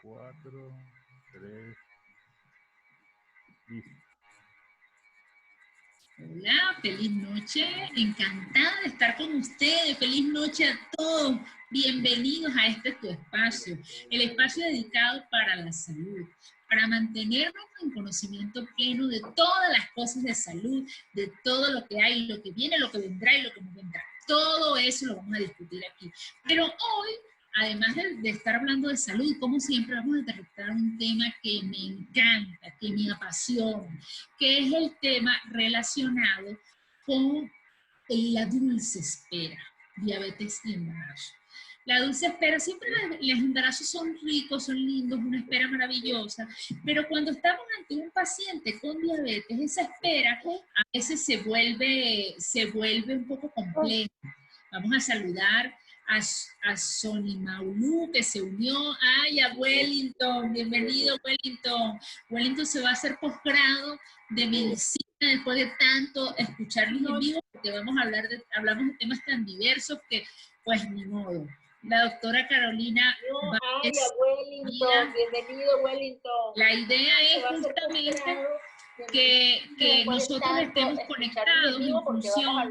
4, 3, listo. Hola, feliz noche, encantada de estar con ustedes, feliz noche a todos, bienvenidos a este tu espacio, el espacio dedicado para la salud, para mantenernos en conocimiento pleno de todas las cosas de salud, de todo lo que hay, lo que viene, lo que vendrá y lo que no vendrá, todo eso lo vamos a discutir aquí, pero hoy además de estar hablando de salud, como siempre vamos a tratar un tema que me encanta, que me apasiona, que es el tema relacionado con la dulce espera, diabetes y embarazo. La dulce espera, siempre los embarazos son ricos, son lindos, una espera maravillosa, pero cuando estamos ante un paciente con diabetes, esa espera a veces se vuelve un poco compleja. Vamos a saludar a Sony Maulú, que se unió. Ay, a Wellington, bienvenido Wellington. Wellington se va a hacer posgrado de medicina después de tanto escucharnos en vivo, porque hablamos de temas tan diversos que, pues, ni modo. La doctora Carolina Ay, a Wellington, bienvenido Wellington. La idea es justamente que nosotros estemos conectados en función a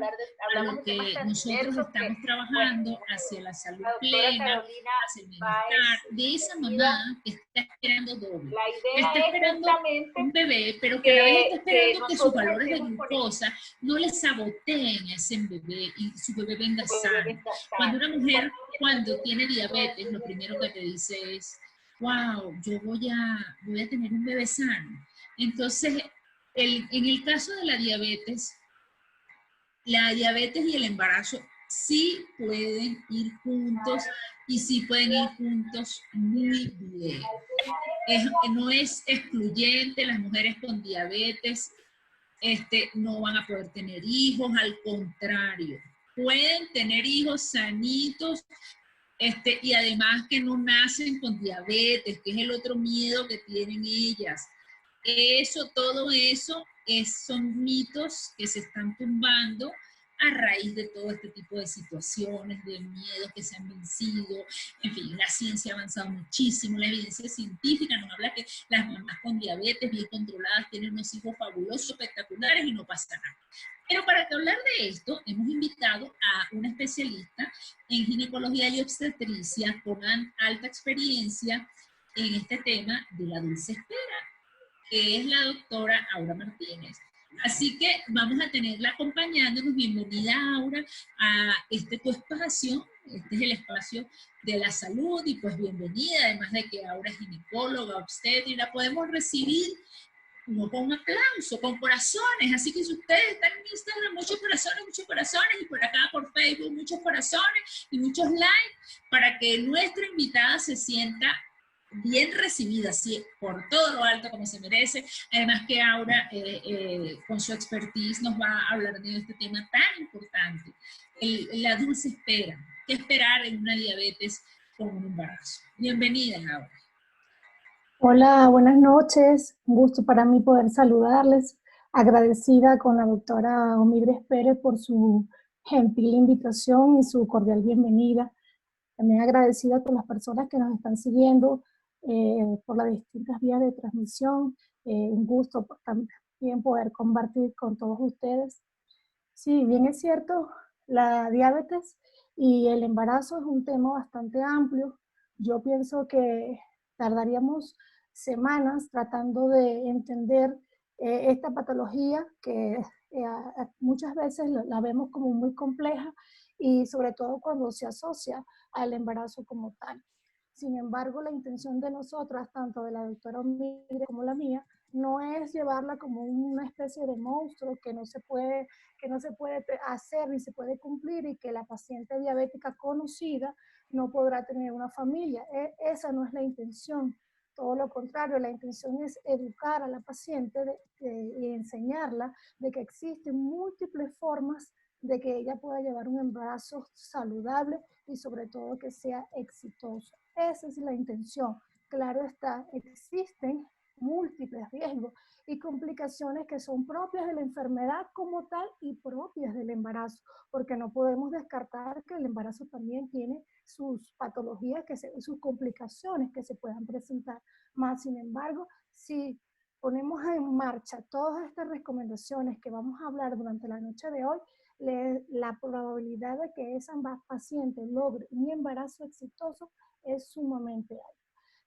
lo que nosotros estamos trabajando hacia la salud plena, hacia el bienestar de esa mamá que está esperando doble. Que está esperando un bebé, pero que a la vez está esperando que sus valores de glucosa no le saboteen a ese bebé y su bebé venga sano. Cuando una mujer, cuando tiene diabetes, lo primero que te dice es: wow, yo voy a tener un bebé sano. Entonces, en el caso de la diabetes y el embarazo sí pueden ir juntos y sí pueden ir juntos muy bien. No es excluyente, las mujeres con diabetes no van a poder tener hijos, al contrario, pueden tener hijos sanitos, y además que no nacen con diabetes, que es el otro miedo que tienen ellas. Todo eso son mitos que se están tumbando a raíz de todo este tipo de situaciones, de miedos que se han vencido. En fin, la ciencia ha avanzado muchísimo, la evidencia científica nos habla que las mamás con diabetes bien controladas tienen unos hijos fabulosos, espectaculares y no pasa nada. Pero para hablar de esto, hemos invitado a una especialista en ginecología y obstetricia con alta experiencia en este tema de la dulce espera, que es la doctora Aura Martínez. Así que vamos a tenerla acompañándonos. Bienvenida, Aura, a tu espacio. Este es el espacio de la salud y pues bienvenida, además de que Aura es ginecóloga, obstetra, y la podemos recibir no con un aplauso, con corazones. Así que si ustedes están en Instagram, muchos corazones, y por acá por Facebook, muchos corazones y muchos likes, para que nuestra invitada se sienta bien recibida, así, por todo lo alto como se merece. Además que Aura, con su expertise, nos va a hablar de este tema tan importante, la dulce espera. ¿Qué esperar en una diabetes con un embarazo? Bienvenida, Aura. Hola, buenas noches. Un gusto para mí poder saludarles. Agradecida con la doctora Omidres Pérez por su gentil invitación y su cordial bienvenida. También agradecida con las personas que nos están siguiendo por las distintas vías de transmisión. Un gusto también poder compartir con todos ustedes. Sí, bien es cierto, la diabetes y el embarazo es un tema bastante amplio. Yo pienso que tardaríamos semanas tratando de entender esta patología que muchas veces la vemos como muy compleja y sobre todo cuando se asocia al embarazo como tal. Sin embargo, la intención de nosotras, tanto de la doctora Omidre como la mía, no es llevarla como una especie de monstruo que no se puede hacer ni se puede cumplir y que la paciente diabética conocida no podrá tener una familia. Esa no es la intención. Todo lo contrario, la intención es educar a la paciente y enseñarla de que existen múltiples formas de que ella pueda llevar un embarazo saludable y sobre todo que sea exitoso. Esa es la intención. Claro está, existen múltiples riesgos y complicaciones que son propias de la enfermedad como tal y propias del embarazo, porque no podemos descartar que el embarazo también tiene sus patologías, sus complicaciones que se puedan presentar. Más sin embargo, si ponemos en marcha todas estas recomendaciones que vamos a hablar durante la noche de hoy, la probabilidad de que esa paciente logre un embarazo exitoso es sumamente alta.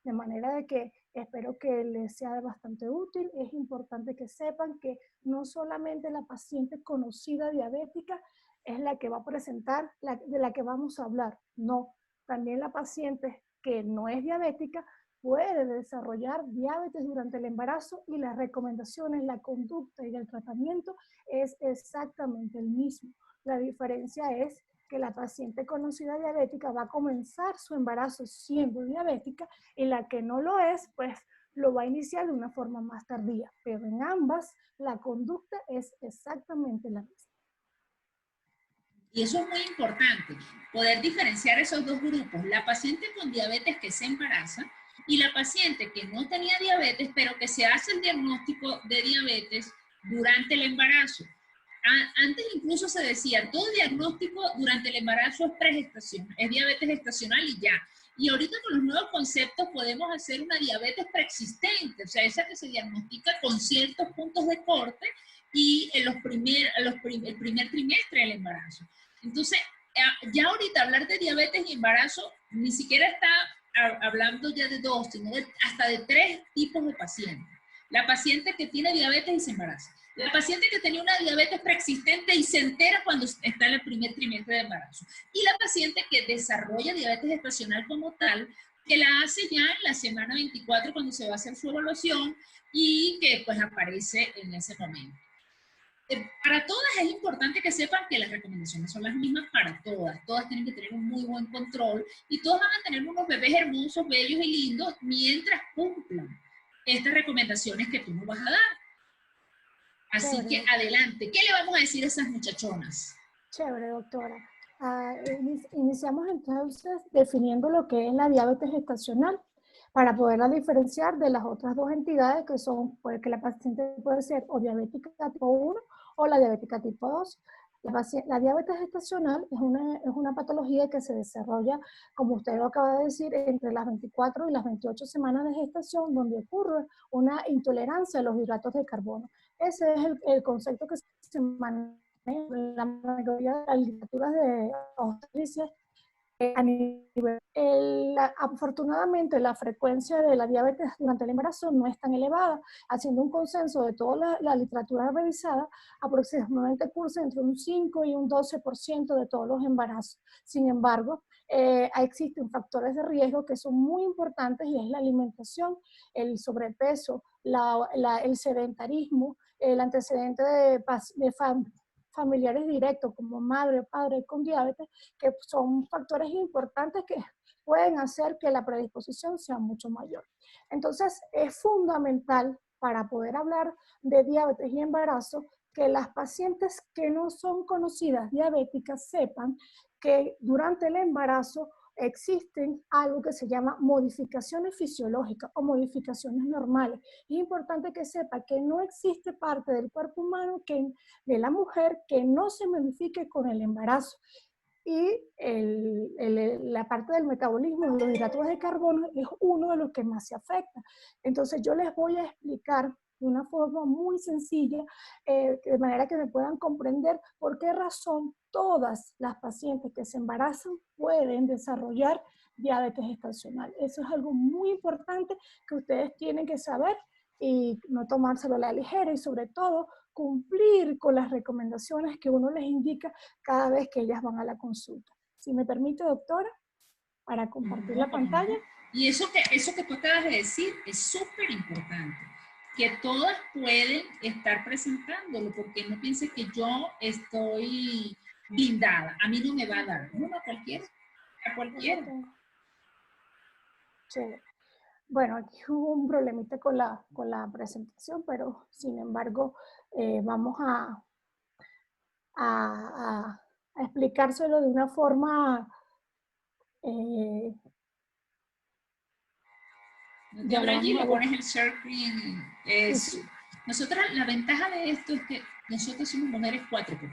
De manera de que espero que les sea bastante útil. Es importante que sepan que no solamente la paciente conocida diabética es la que va a presentar, de la que vamos a hablar. No, también la paciente que no es diabética puede desarrollar diabetes durante el embarazo y las recomendaciones, la conducta y el tratamiento es exactamente el mismo. La diferencia es que la paciente conocida diabética va a comenzar su embarazo siendo diabética y la que no lo es, pues lo va a iniciar de una forma más tardía. Pero en ambas, la conducta es exactamente la misma. Y eso es muy importante, poder diferenciar esos dos grupos, la paciente con diabetes que se embaraza y la paciente que no tenía diabetes, pero que se hace el diagnóstico de diabetes durante el embarazo. Antes incluso se decía, todo diagnóstico durante el embarazo es pregestación, es diabetes gestacional y ya. Y ahorita con los nuevos conceptos podemos hacer una diabetes preexistente, o sea, esa que se diagnostica con ciertos puntos de corte y en el primer trimestre del embarazo. Entonces, ya ahorita hablar de diabetes y embarazo ni siquiera está hablando ya de dos, sino hasta de tres tipos de pacientes. La paciente que tiene diabetes y se embaraza. La paciente que tenía una diabetes preexistente y se entera cuando está en el primer trimestre de embarazo. Y la paciente que desarrolla diabetes gestacional como tal, que la hace ya en la semana 24 cuando se va a hacer su evaluación y que pues aparece en ese momento. Para todas es importante que sepan que las recomendaciones son las mismas para todas. Todas tienen que tener un muy buen control y todas van a tener unos bebés hermosos, bellos y lindos mientras cumplan estas recomendaciones que tú nos vas a dar. Así Chévere. Que adelante. ¿Qué le vamos a decir a esas muchachonas? Chévere, doctora. Iniciamos entonces definiendo lo que es la diabetes gestacional para poderla diferenciar de las otras dos entidades que son, pues, que la paciente puede ser o diabética tipo 1 o la diabética tipo 2. La diabetes gestacional es una patología que se desarrolla, como usted lo acaba de decir, entre las 24 y las 28 semanas de gestación, donde ocurre una intolerancia a los hidratos de carbono. Ese es el concepto que se maneja en la mayoría de las literaturas de obstetricia a nivel. Afortunadamente, la frecuencia de la diabetes durante el embarazo no es tan elevada, haciendo un consenso de toda la literatura revisada, aproximadamente cursa entre un 5 y un 12% de todos los embarazos. Sin embargo, existen factores de riesgo que son muy importantes y es la alimentación, el sobrepeso, el sedentarismo, el antecedente de familiares directos como madre o padre con diabetes, que son factores importantes que pueden hacer que la predisposición sea mucho mayor. Entonces, es fundamental para poder hablar de diabetes y embarazo que las pacientes que no son conocidas diabéticas sepan que durante el embarazo existen algo que se llama modificaciones fisiológicas o modificaciones normales. Es importante que sepa que no existe parte del cuerpo humano de la mujer que no se modifique con el embarazo. Y la parte del metabolismo de los hidratos de carbono es uno de los que más se afecta. Entonces yo les voy a explicar de una forma muy sencilla, de manera que me puedan comprender por qué razón todas las pacientes que se embarazan pueden desarrollar diabetes gestacional. Eso es algo muy importante que ustedes tienen que saber y no tomárselo a la ligera y sobre todo cumplir con las recomendaciones que uno les indica cada vez que ellas van a la consulta. Si me permite, doctora, para compartir la pantalla. Y eso que tú acabas de decir es súper importante, que todas pueden estar presentándolo, porque no piense que yo estoy blindada, a mí no me va a dar, no a cualquiera, a cualquiera. Chévere. Bueno, aquí hubo un problemita con la presentación, pero sin embargo vamos a explicárselo de una forma ya allí le pones el share screen. Sí, sí. Nosotras, la ventaja de esto es que nosotros somos mujeres 4x4,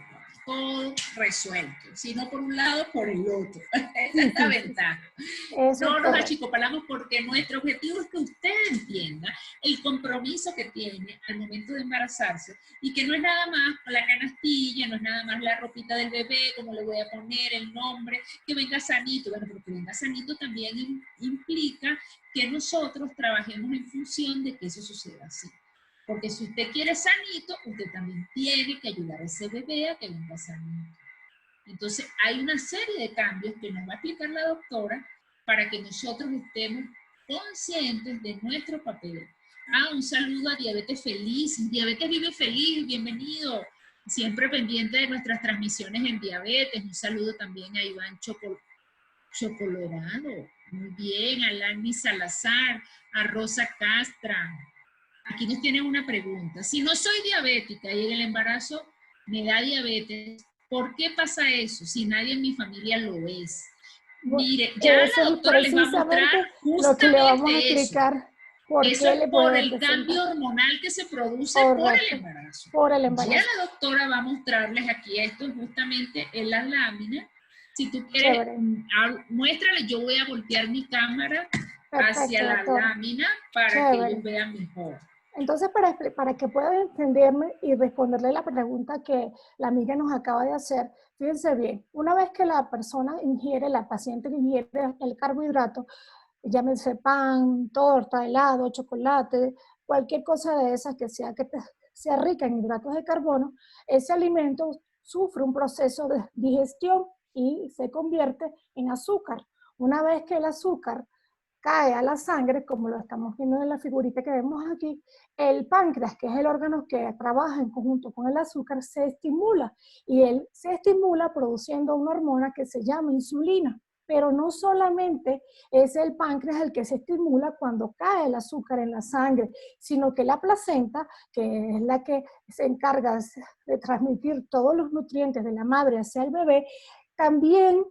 todo resuelto, si no por un lado, por el otro. Esa es la ventaja. No nos achicopalamos porque nuestro objetivo es que usted entienda el compromiso que tiene al momento de embarazarse y que no es nada más la canastilla, no es nada más la ropita del bebé, cómo le voy a poner el nombre, que venga sanito. Bueno, pero que venga sanito también implica que nosotros trabajemos en función de que eso suceda así. Porque si usted quiere sanito, usted también tiene que ayudar a ese bebé a que venga sanito. Entonces, hay una serie de cambios que nos va a explicar la doctora para que nosotros estemos conscientes de nuestro papel. Un saludo a Diabetes Feliz. Diabetes Vive Feliz, bienvenido. Siempre pendiente de nuestras transmisiones en Diabetes. Un saludo también a Iván Chocolorado. Muy bien, a Lani Salazar, a Rosa Castra. Aquí nos tienen una pregunta. Si no soy diabética y en el embarazo me da diabetes, ¿por qué pasa eso si nadie en mi familia lo es? Mire, ya la doctora les va a mostrar justamente eso. Eso es por el cambio hormonal que se produce por el embarazo. Ya la doctora va a mostrarles aquí esto justamente en la lámina. Si tú quieres, muéstrale, yo voy a voltear mi cámara hacia la lámina para que ellos vean mejor. Entonces, para que puedan entenderme y responderle la pregunta que la amiga nos acaba de hacer, fíjense bien, una vez que la persona ingiere, la paciente ingiere el carbohidrato, llámese pan, torta, helado, chocolate, cualquier cosa de esas que sea rica en hidratos de carbono, ese alimento sufre un proceso de digestión y se convierte en azúcar. Una vez que el azúcar cae a la sangre, como lo estamos viendo en la figurita que vemos aquí, el páncreas, que es el órgano que trabaja en conjunto con el azúcar, se estimula y él se estimula produciendo una hormona que se llama insulina. Pero no solamente es el páncreas el que se estimula cuando cae el azúcar en la sangre, sino que la placenta, que es la que se encarga de transmitir todos los nutrientes de la madre hacia el bebé, también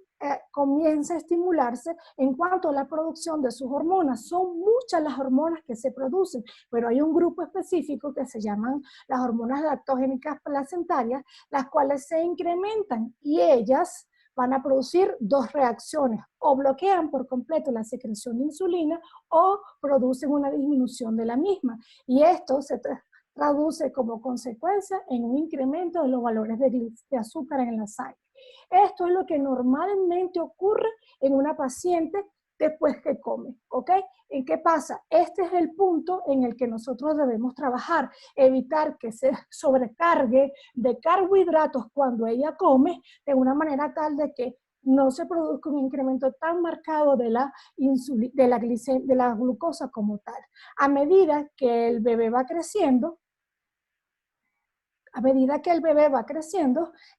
comienza a estimularse en cuanto a la producción de sus hormonas. Son muchas las hormonas que se producen, pero hay un grupo específico que se llaman las hormonas lactogénicas placentarias, las cuales se incrementan y ellas van a producir dos reacciones, o bloquean por completo la secreción de insulina o producen una disminución de la misma. Y esto se traduce como consecuencia en un incremento de los valores de azúcar en la sangre. Esto es lo que normalmente ocurre en una paciente después que come, ¿ok? ¿En qué pasa? Este es el punto en el que nosotros debemos trabajar, evitar que se sobrecargue de carbohidratos cuando ella come, de una manera tal de que no se produzca un incremento tan marcado de la glucosa como tal. A medida que el bebé va creciendo,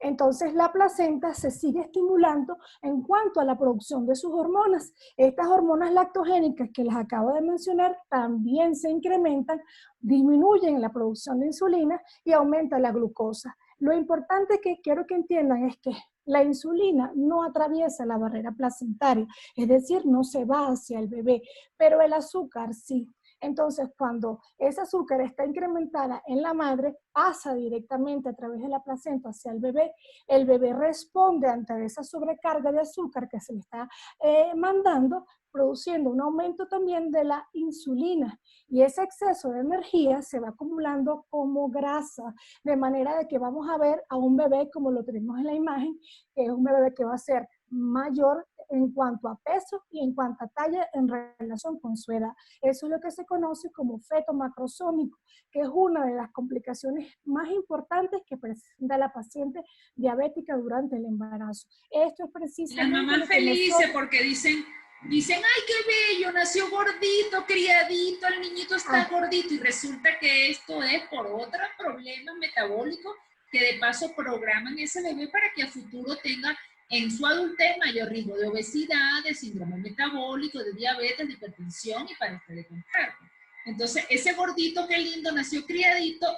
entonces la placenta se sigue estimulando en cuanto a la producción de sus hormonas. Estas hormonas lactogénicas que les acabo de mencionar también se incrementan, disminuyen la producción de insulina y aumenta la glucosa. Lo importante que quiero que entiendan es que la insulina no atraviesa la barrera placentaria, es decir, no se va hacia el bebé, pero el azúcar sí. Entonces, cuando ese azúcar está incrementada en la madre, pasa directamente a través de la placenta hacia el bebé responde ante esa sobrecarga de azúcar que se le está mandando, produciendo un aumento también de la insulina. Y ese exceso de energía se va acumulando como grasa, de manera de que vamos a ver a un bebé, como lo tenemos en la imagen, que es un bebé que va a ser mayor en cuanto a peso y en cuanto a talla en relación con su edad. Eso es lo que se conoce como feto macrosómico, que es una de las complicaciones más importantes que presenta la paciente diabética durante el embarazo. Esto es precisamente... Las mamás felices porque dicen, ay, qué bello, nació gordito, criadito, el niñito está gordito, y resulta que esto es por otros problemas metabólicos que de paso programan ese bebé para que a futuro tenga en su adultez mayor riesgo de obesidad, de síndrome metabólico, de diabetes, de hipertensión y para de contarlo. Entonces, ese gordito, qué lindo, nació criadito.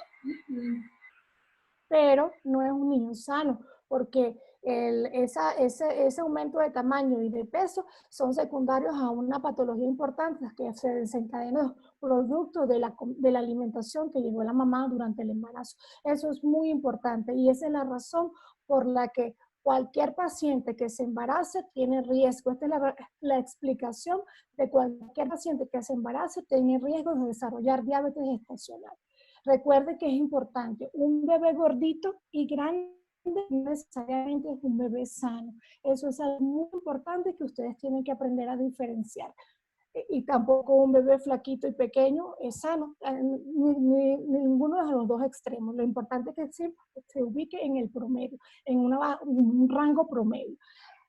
Pero no es un niño sano, porque Ese aumento de tamaño y de peso son secundarios a una patología importante que se desencadena producto de la alimentación que llevó la mamá durante el embarazo. Eso es muy importante y esa es la razón por la que cualquier paciente que se embarace tiene riesgo. Esta es la explicación de cualquier paciente que se embarace tiene riesgo de desarrollar diabetes gestacional. Recuerde que es importante, un bebé gordito y grande no necesariamente es un bebé sano. Eso es algo muy importante que ustedes tienen que aprender a diferenciar. Y tampoco un bebé flaquito y pequeño es sano, ninguno de los dos extremos. Lo importante es que se ubique en el promedio, en un rango promedio.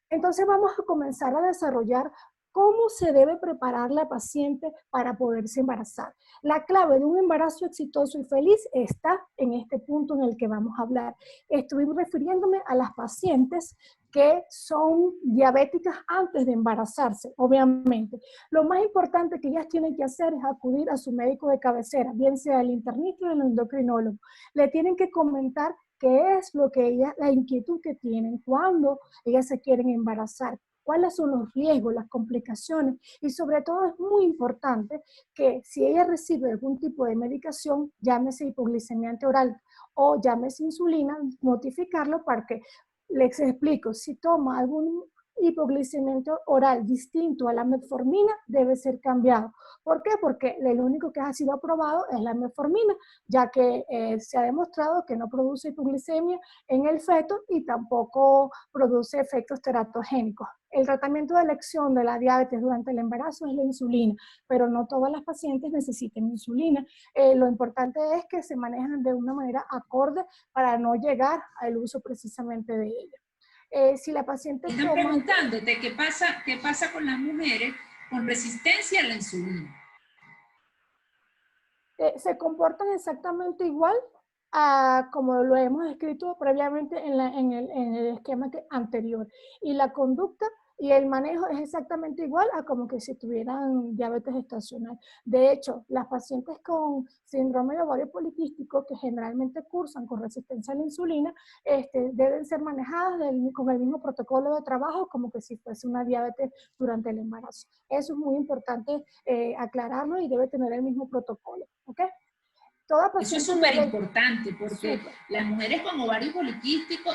Entonces vamos a comenzar a desarrollar cómo se debe preparar la paciente para poderse embarazar. La clave de un embarazo exitoso y feliz está en este punto en el que vamos a hablar. Estoy refiriéndome a las pacientes que son diabéticas antes de embarazarse, obviamente. Lo más importante que ellas tienen que hacer es acudir a su médico de cabecera, bien sea el internista o el endocrinólogo. Le tienen que comentar qué es lo que ellas, la inquietud que tienen cuando ellas se quieren embarazar, cuáles son los riesgos, las complicaciones y sobre todo es muy importante que si ella recibe algún tipo de medicación, llámese hipoglicemia oral o llámese insulina, notificarlo para que les explico, si toma algún hipoglicemiento oral distinto a la metformina, debe ser cambiado. ¿Por qué? Porque el único que ha sido aprobado es la metformina, ya que se ha demostrado que no produce hipoglicemia en el feto y tampoco produce efectos teratogénicos. El tratamiento de elección de la diabetes durante el embarazo es la insulina, pero no todas las pacientes necesitan insulina. Lo importante es que se manejan de una manera acorde para no llegar al uso precisamente de ella. Si la paciente están preguntándote qué pasa con las mujeres con resistencia a la insulina. Se comportan exactamente igual a como lo hemos escrito previamente en el esquema anterior. Y la conducta y el manejo es exactamente igual a como que si tuvieran diabetes gestacional. De hecho, las pacientes con síndrome de ovario poliquístico que generalmente cursan con resistencia a la insulina, deben ser manejadas con el mismo protocolo de trabajo como que si fuese una diabetes durante el embarazo. Eso es muy importante aclararlo y debe tener el mismo protocolo. ¿Ok? Eso es súper importante porque las mujeres con ovario poliquístico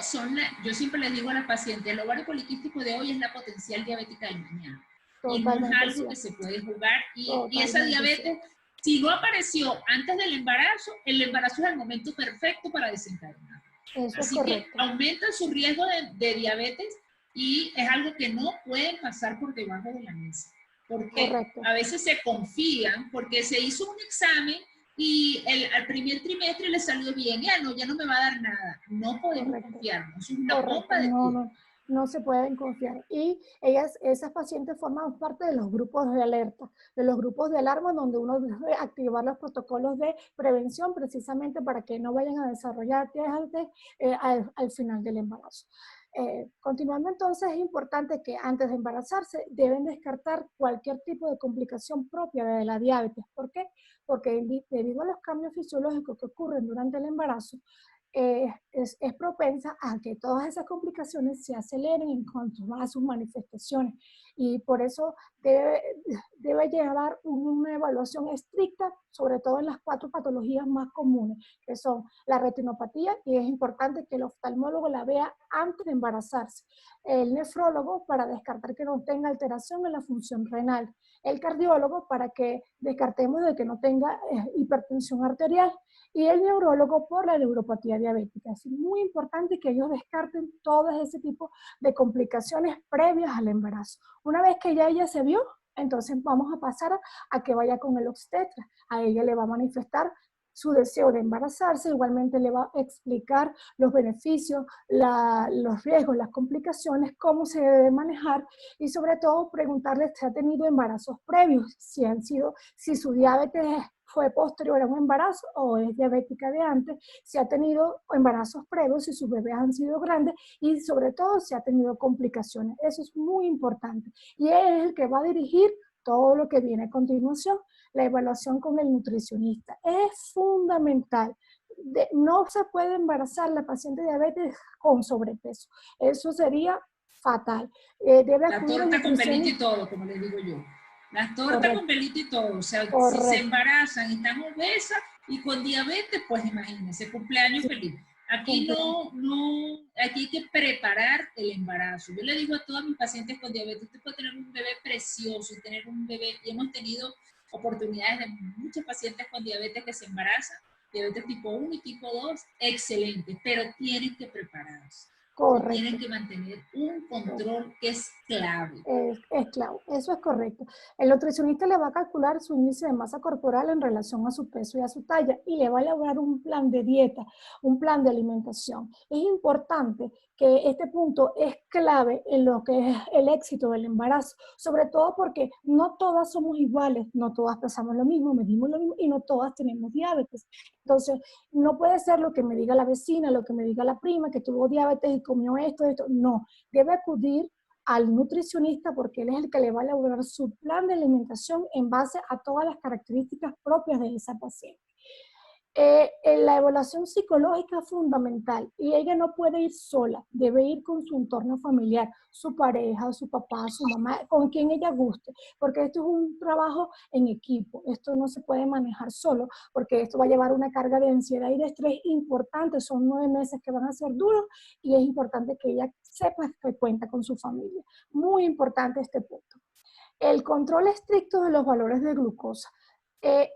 yo siempre les digo a las pacientes, el ovario poliquístico de hoy es la potencial diabética del mañana. Y no es algo que se puede jugar. Y esa diabetes, si no apareció antes del embarazo, el embarazo es el momento perfecto para desencadenar. Así que aumenta su riesgo de diabetes y es algo que no pueden pasar por debajo de la mesa. Porque a veces se confían porque se hizo un examen y al primer trimestre le salió bien, ya no me va a dar nada. No podemos confiarnos, es una bomba de tiempo. No se pueden confiar. Y esas pacientes forman parte de los grupos de alerta, de los grupos de alarma donde uno debe activar los protocolos de prevención precisamente para que no vayan a desarrollar diabetes al final del embarazo. Continuando entonces, es importante que antes de embarazarse deben descartar cualquier tipo de complicación propia de la diabetes. ¿Por qué? Porque debido a los cambios fisiológicos que ocurren durante el embarazo, es propensa a que todas esas complicaciones se aceleren en cuanto a sus manifestaciones y por eso debe llevar una evaluación estricta, sobre todo en las 4 patologías más comunes, que son la retinopatía, y es importante que el oftalmólogo la vea antes de embarazarse, el nefrólogo para descartar que no tenga alteración en la función renal, el cardiólogo para que descartemos de que no tenga hipertensión arterial, y el neurólogo por la neuropatía diabética. Es muy importante que ellos descarten todo ese tipo de complicaciones previas al embarazo. Una vez que ya ella se vio, entonces vamos a pasar a que vaya con el obstetra. A ella le va a manifestar su deseo de embarazarse, igualmente le va a explicar los beneficios, los riesgos, las complicaciones, cómo se debe manejar y sobre todo preguntarle si ha tenido embarazos previos, si su diabetes fue posterior a un embarazo o es diabética de antes, si ha tenido embarazos previos, si sus bebés han sido grandes y sobre todo si ha tenido complicaciones. Eso es muy importante y es el que va a dirigir todo lo que viene a continuación. La evaluación con el nutricionista es fundamental. no se puede embarazar la paciente diabetes con sobrepeso. Eso sería fatal. Debe La acudir al torta con velito y nutricionista. todo, como le digo yo. La torta Correcto. con velito y todo. O sea, si se Correcto. embarazan y están obesas y con diabetes, pues imagínense, cumpleaños Sí. feliz. Aquí aquí hay que preparar el embarazo. Yo le digo a todas mis pacientes con diabetes, usted puede tener un bebé precioso y tener un bebé, y hemos tenido oportunidades de muchos pacientes con diabetes que se embarazan, diabetes tipo 1 y tipo 2, excelente, pero tienen que prepararse. Correcto. Tienen que mantener un control que es clave. Es clave, eso es correcto. El nutricionista le va a calcular su índice de masa corporal en relación a su peso y a su talla y le va a elaborar un plan de dieta, un plan de alimentación. Es importante que este punto es clave en lo que es el éxito del embarazo, sobre todo porque no todas somos iguales, no todas pesamos lo mismo, medimos lo mismo y no todas tenemos diabetes. Entonces, no puede ser lo que me diga la vecina, lo que me diga la prima, que tuvo diabetes y comió esto. No, debe acudir al nutricionista porque él es el que le va a elaborar su plan de alimentación en base a todas las características propias de esa paciente. La evaluación psicológica es fundamental y ella no puede ir sola, debe ir con su entorno familiar, su pareja, su papá, su mamá, con quien ella guste, porque esto es un trabajo en equipo, esto no se puede manejar solo, porque esto va a llevar una carga de ansiedad y de estrés importante, son 9 meses que van a ser duros y es importante que ella sepa que cuenta con su familia. Muy importante este punto. El control estricto de los valores de glucosa.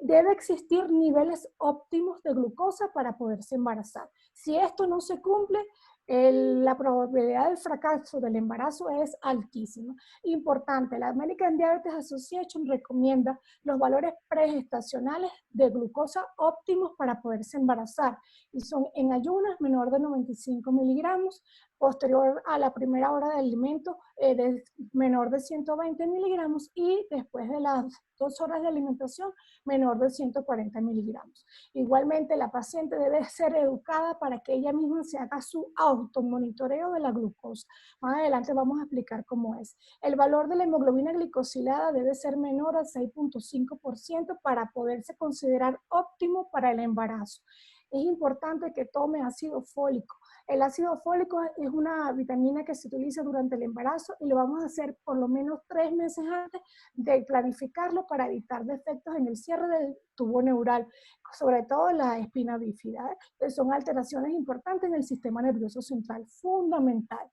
Debe existir niveles óptimos de glucosa para poderse embarazar. Si esto no se cumple, la probabilidad del fracaso del embarazo es altísima. Importante, la American Diabetes Association recomienda los valores pregestacionales de glucosa óptimos para poderse embarazar y son en ayunas menor de 95 miligramos, posterior a la primera hora de alimento de menor de 120 miligramos y después de las 2 horas de alimentación menor de 140 miligramos. Igualmente, la paciente debe ser educada para que ella misma se haga su automonitoreo de la glucosa. Más adelante vamos a explicar cómo es. El valor de la hemoglobina glicosilada debe ser menor al 6.5% para poderse considerar óptimo para el embarazo. Es importante que tome ácido fólico. El ácido fólico es una vitamina que se utiliza durante el embarazo y lo vamos a hacer por lo menos 3 meses antes de planificarlo para evitar defectos en el cierre del tubo neural, sobre todo en la espina bífida, que son alteraciones importantes en el sistema nervioso central, fundamental.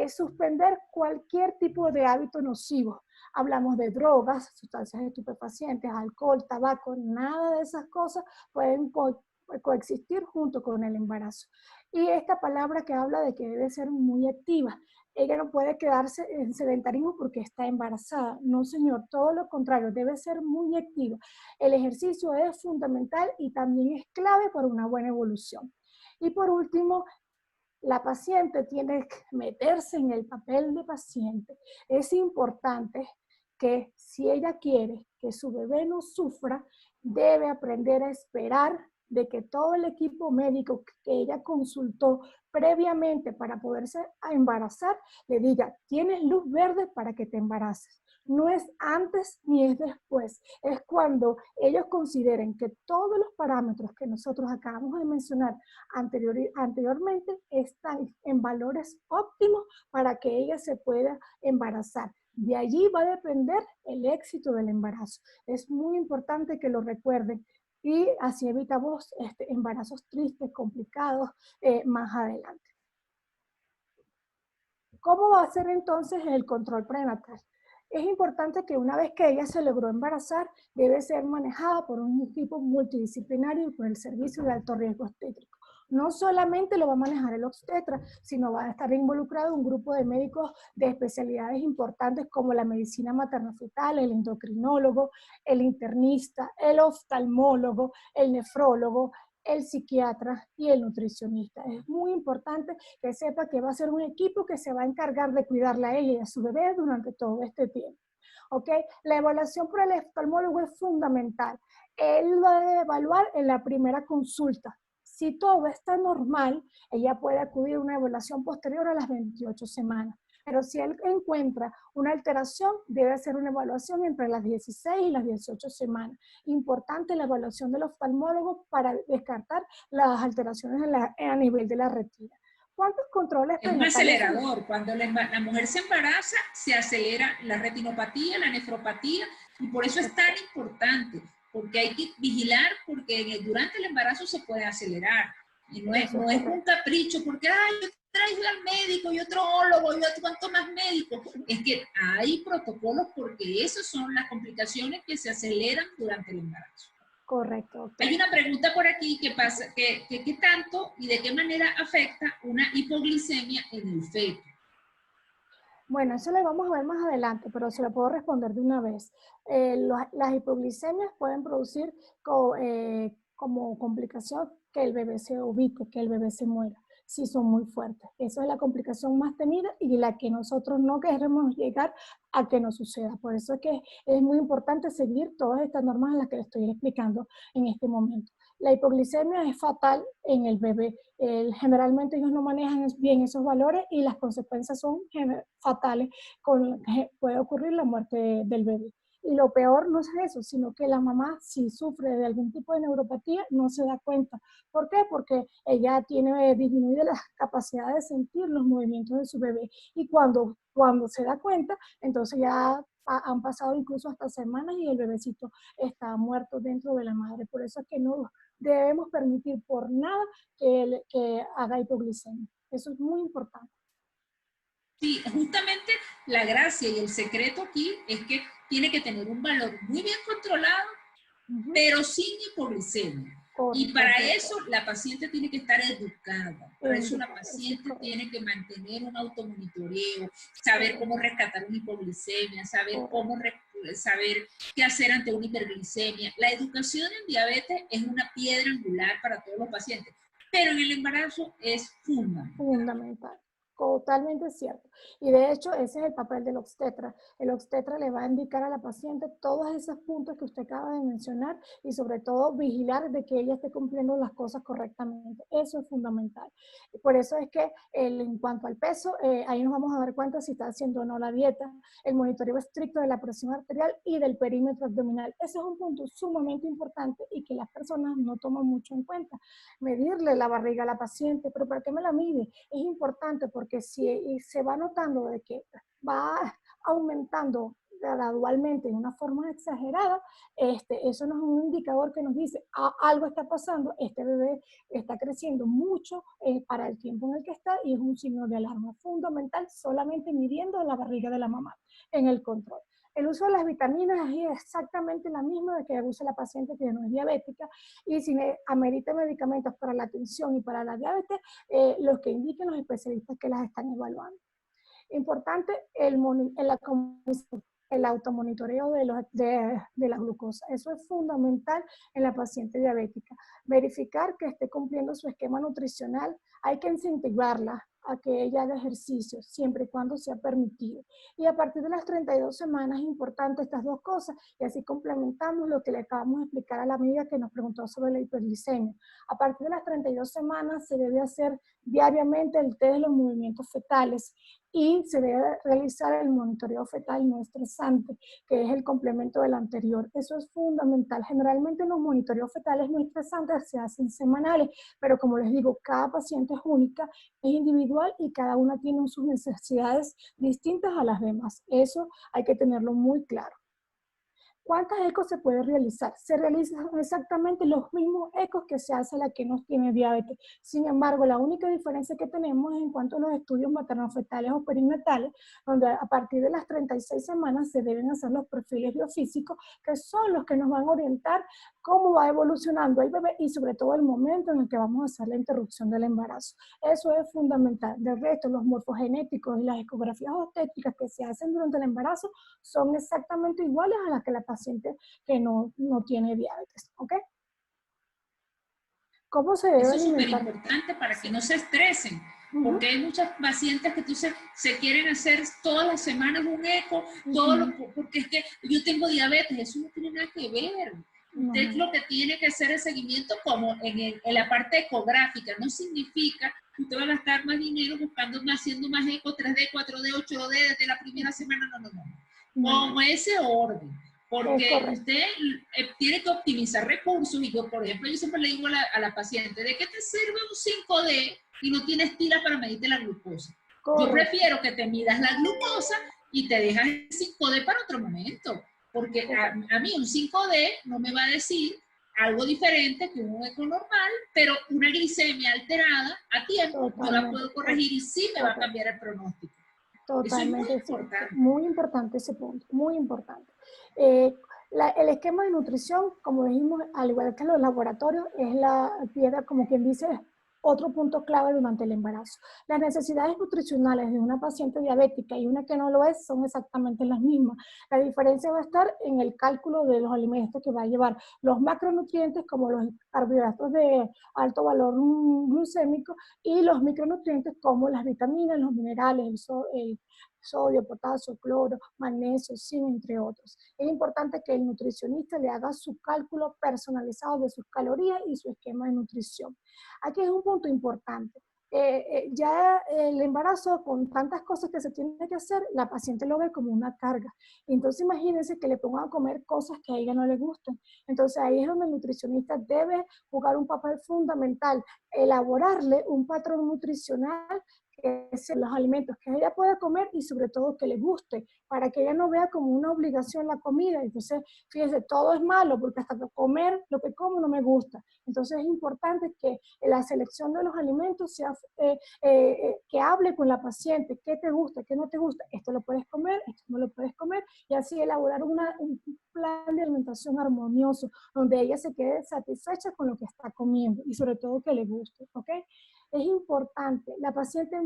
Suspender cualquier tipo de hábito nocivo. Hablamos de drogas, sustancias estupefacientes, alcohol, tabaco, nada de esas cosas pueden coexistir junto con el embarazo. Y esta palabra que habla de que debe ser muy activa. Ella no puede quedarse en sedentarismo porque está embarazada. No, señor, todo lo contrario, debe ser muy activa. El ejercicio es fundamental y también es clave para una buena evolución. Y por último, la paciente tiene que meterse en el papel de paciente. Es importante que si ella quiere que su bebé no sufra, debe aprender a esperar de que todo el equipo médico que ella consultó previamente para poderse embarazar, le diga, tienes luz verde para que te embaraces. No es antes ni es después, es cuando ellos consideren que todos los parámetros que nosotros acabamos de mencionar anteriormente están en valores óptimos para que ella se pueda embarazar. De allí va a depender el éxito del embarazo. Es muy importante que lo recuerden y así evitamos embarazos tristes, complicados más adelante. ¿Cómo va a ser entonces el control prenatal? Es importante que una vez que ella se logró embarazar, debe ser manejada por un equipo multidisciplinario y por el servicio de alto riesgo obstétrico. No solamente lo va a manejar el obstetra, sino va a estar involucrado un grupo de médicos de especialidades importantes como la medicina materno-fetal, el endocrinólogo, el internista, el oftalmólogo, el nefrólogo, el psiquiatra y el nutricionista. Es muy importante que sepa que va a ser un equipo que se va a encargar de cuidarla a ella y a su bebé durante todo este tiempo. ¿Ok? La evaluación por el oftalmólogo es fundamental. Él lo debe evaluar en la primera consulta. Si todo está normal, ella puede acudir a una evaluación posterior a las 28 semanas. Pero si él encuentra una alteración, debe hacer una evaluación entre las 16 y las 18 semanas. Importante la evaluación del oftalmólogo para descartar las alteraciones a nivel de la retina. ¿Cuántos controles Es un prenatales? acelerador. Cuando la mujer se embaraza, se acelera la retinopatía, la nefropatía, y por eso es tan importante, porque hay que vigilar, porque durante el embarazo se puede acelerar. Y no es un capricho, porque yo traigo al médico, yo otrólogo, yo cuánto más médico. Es que hay protocolos porque esas son las complicaciones que se aceleran durante el embarazo. Correcto. Hay una pregunta por aquí que pasa, ¿qué tanto y de qué manera afecta una hipoglicemia en el feto? Bueno, eso lo vamos a ver más adelante, pero se lo puedo responder de una vez. Las hipoglicemias pueden producir como complicación que el bebé se ubite, que el bebé se muera, si son muy fuertes. Esa es la complicación más temida y la que nosotros no queremos llegar a que nos suceda. Por eso es que es muy importante seguir todas estas normas en las que les estoy explicando en este momento. La hipoglicemia es fatal en el bebé. Generalmente ellos no manejan bien esos valores y las consecuencias son fatales. Puede ocurrir la muerte del bebé. Y lo peor no es eso, sino que la mamá, si sufre de algún tipo de neuropatía, no se da cuenta. ¿Por qué? Porque ella tiene disminuida la capacidad de sentir los movimientos de su bebé. Y cuando se da cuenta, entonces ya han pasado incluso hasta semanas y el bebecito está muerto dentro de la madre. Por eso es que no debemos permitir por nada que haga hipoglicemia. Eso es muy importante. Sí, justamente la gracia y el secreto aquí es que tiene que tener un valor muy bien controlado, pero sin hipoglicemia. Y para eso la paciente tiene que estar educada. Para eso la paciente tiene que mantener un automonitoreo, saber cómo rescatar una hipoglicemia, saber qué hacer ante una hiperglicemia. La educación en diabetes es una piedra angular para todos los pacientes, pero en el embarazo es fundamental. Totalmente cierto. Y de hecho, ese es el papel del obstetra. El obstetra le va a indicar a la paciente todos esos puntos que usted acaba de mencionar y sobre todo vigilar de que ella esté cumpliendo las cosas correctamente. Eso es fundamental. Por eso es que en cuanto al peso, ahí nos vamos a dar cuenta si está haciendo o no la dieta, el monitoreo estricto de la presión arterial y del perímetro abdominal. Ese es un punto sumamente importante y que las personas no toman mucho en cuenta. Medirle la barriga a la paciente, pero ¿para qué me la mide? Es importante porque si se va notando de que va aumentando gradualmente de una forma exagerada, eso no es un indicador que nos dice algo está pasando, este bebé está creciendo mucho para el tiempo en el que está y es un signo de alarma fundamental solamente midiendo la barriga de la mamá en el control. El uso de las vitaminas es exactamente la misma de que use la paciente que no es diabética y si amerita medicamentos para la tensión y para la diabetes, los que indiquen los especialistas que las están evaluando. Importante el automonitoreo de la glucosa. Eso es fundamental en la paciente diabética. Verificar que esté cumpliendo su esquema nutricional. Hay que incentivarla a que ella haga ejercicio, siempre y cuando sea permitido. Y a partir de las 32 semanas es importante estas dos cosas, y así complementamos lo que le acabamos de explicar a la amiga que nos preguntó sobre la hiperglicemia. A partir de las 32 semanas se debe hacer diariamente el test de los movimientos fetales y se debe realizar el monitoreo fetal no estresante, que es el complemento del anterior. Eso es fundamental. Generalmente los monitoreos fetales no estresantes se hacen semanales, pero como les digo, cada paciente es única, es individual y cada una tiene sus necesidades distintas a las demás. Eso hay que tenerlo muy claro. ¿Cuántas ecos se puede realizar? Se realizan exactamente los mismos ecos que se hace a la que no tiene diabetes. Sin embargo, la única diferencia que tenemos es en cuanto a los estudios maternofetales o perinatales, donde a partir de las 36 semanas se deben hacer los perfiles biofísicos, que son los que nos van a orientar cómo va evolucionando el bebé y sobre todo el momento en el que vamos a hacer la interrupción del embarazo. Eso es fundamental. De resto, los morfogenéticos y las ecografías obstétricas que se hacen durante el embarazo son exactamente iguales a las que la paciente que no tiene diabetes, ¿ok? ¿Cómo se debe alimentar? Eso es súper importante para que no se estresen, porque hay muchas pacientes que entonces se quieren hacer todas las semanas un eco, porque es que yo tengo diabetes, eso no tiene nada que ver. Usted lo que tiene que hacer el seguimiento como en la parte ecográfica. No significa que usted va a gastar más dinero buscando más, haciendo más eco, 3D, 4D, 8D desde la primera semana. No. Como ese orden. Porque usted tiene que optimizar recursos. Y yo, por ejemplo, yo siempre le digo a la paciente, ¿de qué te sirve un 5D y no tienes tiras para medirte la glucosa? Correcto. Yo prefiero que te midas la glucosa y te dejas el 5D para otro momento. Porque a mí un 5D no me va a decir algo diferente que un eco normal, pero una glicemia alterada a tiempo yo la puedo corregir y sí me va a cambiar el pronóstico. Totalmente. Eso es muy importante. Muy importante ese punto, muy importante. El esquema de nutrición, como dijimos, al igual que en los laboratorios, es la piedra, como quien dice, otro punto clave durante el embarazo. Las necesidades nutricionales de una paciente diabética y una que no lo es son exactamente las mismas. La diferencia va a estar en el cálculo de los alimentos que va a llevar los macronutrientes como los carbohidratos de alto valor glucémico y los micronutrientes como las vitaminas, los minerales, el sodio, potasio, cloro, magnesio, zinc, entre otros. Es importante que el nutricionista le haga su cálculo personalizado de sus calorías y su esquema de nutrición. Aquí es un punto importante. Ya el embarazo, con tantas cosas que se tiene que hacer, la paciente lo ve como una carga. Entonces imagínense que le pongan a comer cosas que a ella no le gustan. Entonces ahí es donde el nutricionista debe jugar un papel fundamental, elaborarle un patrón nutricional que es los alimentos que ella pueda comer y sobre todo que le guste, para que ella no vea como una obligación la comida. Entonces, fíjense, todo es malo porque hasta comer lo que como no me gusta. Entonces es importante que la selección de los alimentos sea, que hable con la paciente, qué te gusta, qué no te gusta, esto lo puedes comer, esto no lo puedes comer, y así elaborar un plan de alimentación armonioso, donde ella se quede satisfecha con lo que está comiendo y sobre todo que le guste, ¿ok? Es importante, la paciente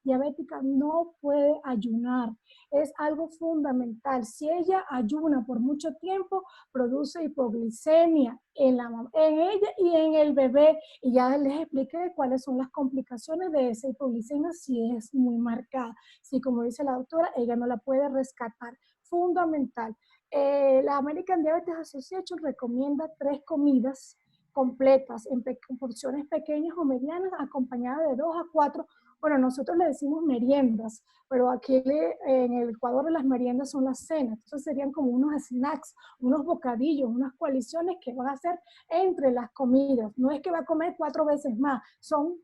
diabética no puede ayunar, es algo fundamental. Si ella ayuna por mucho tiempo, produce hipoglicemia en ella y en el bebé, y ya les expliqué cuáles son las complicaciones de esa hipoglicemia si es muy marcada. Si, como dice la doctora, ella no la puede rescatar. Fundamental. La American Diabetes Association recomienda 3 comidas completas en porciones pequeñas o medianas, acompañadas de 2 a 4. Bueno, nosotros le decimos meriendas, pero aquí en el Ecuador las meriendas son las cenas. Entonces serían como unos snacks, unos bocadillos, unas coaliciones que van a hacer entre las comidas. No es que va a comer 4 veces más, son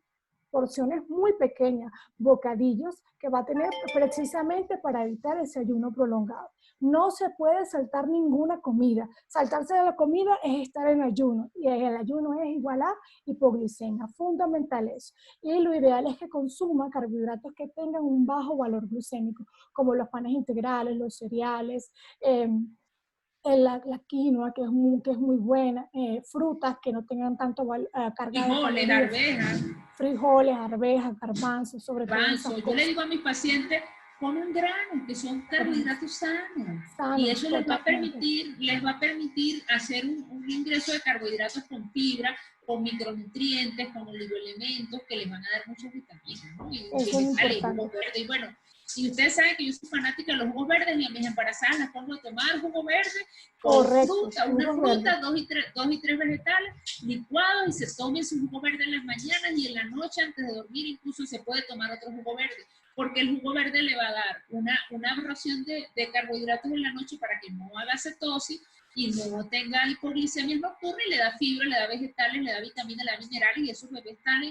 porciones muy pequeñas, bocadillos que va a tener precisamente para evitar ese ayuno prolongado. No se puede saltar ninguna comida. Saltarse de la comida es estar en ayuno, y el ayuno es igual a hipoglicemia. Fundamental eso. Y lo ideal es que consuma carbohidratos que tengan un bajo valor glucémico, como los panes integrales, los cereales, la quinoa, que es muy buena, frutas que no tengan tanto carga de calorías. Frijoles, arvejas, garbanzos, sobre todo. Yo le digo a mis pacientes, comen granos, que son carbohidratos sanos, y eso les va a permitir hacer un ingreso de carbohidratos con fibra, con micronutrientes, con oligoelementos que les van a dar muchas vitaminas, ¿no? Y jugos verdes. Y bueno, y ustedes saben que yo soy fanática de los jugos verdes, y a mis embarazadas las pongo a tomar jugo verde con fruta, una fruta, 2 y 3 vegetales licuados, y se tomen su jugo verde en las mañanas, y en la noche antes de dormir incluso se puede tomar otro jugo verde, porque el jugo verde le va a dar una ración de carbohidratos en la noche para que no haga cetosis y no tenga hipoglicemia nocturna, y le da fibra, le da vegetales, le da vitaminas, le da minerales, y esos bebés están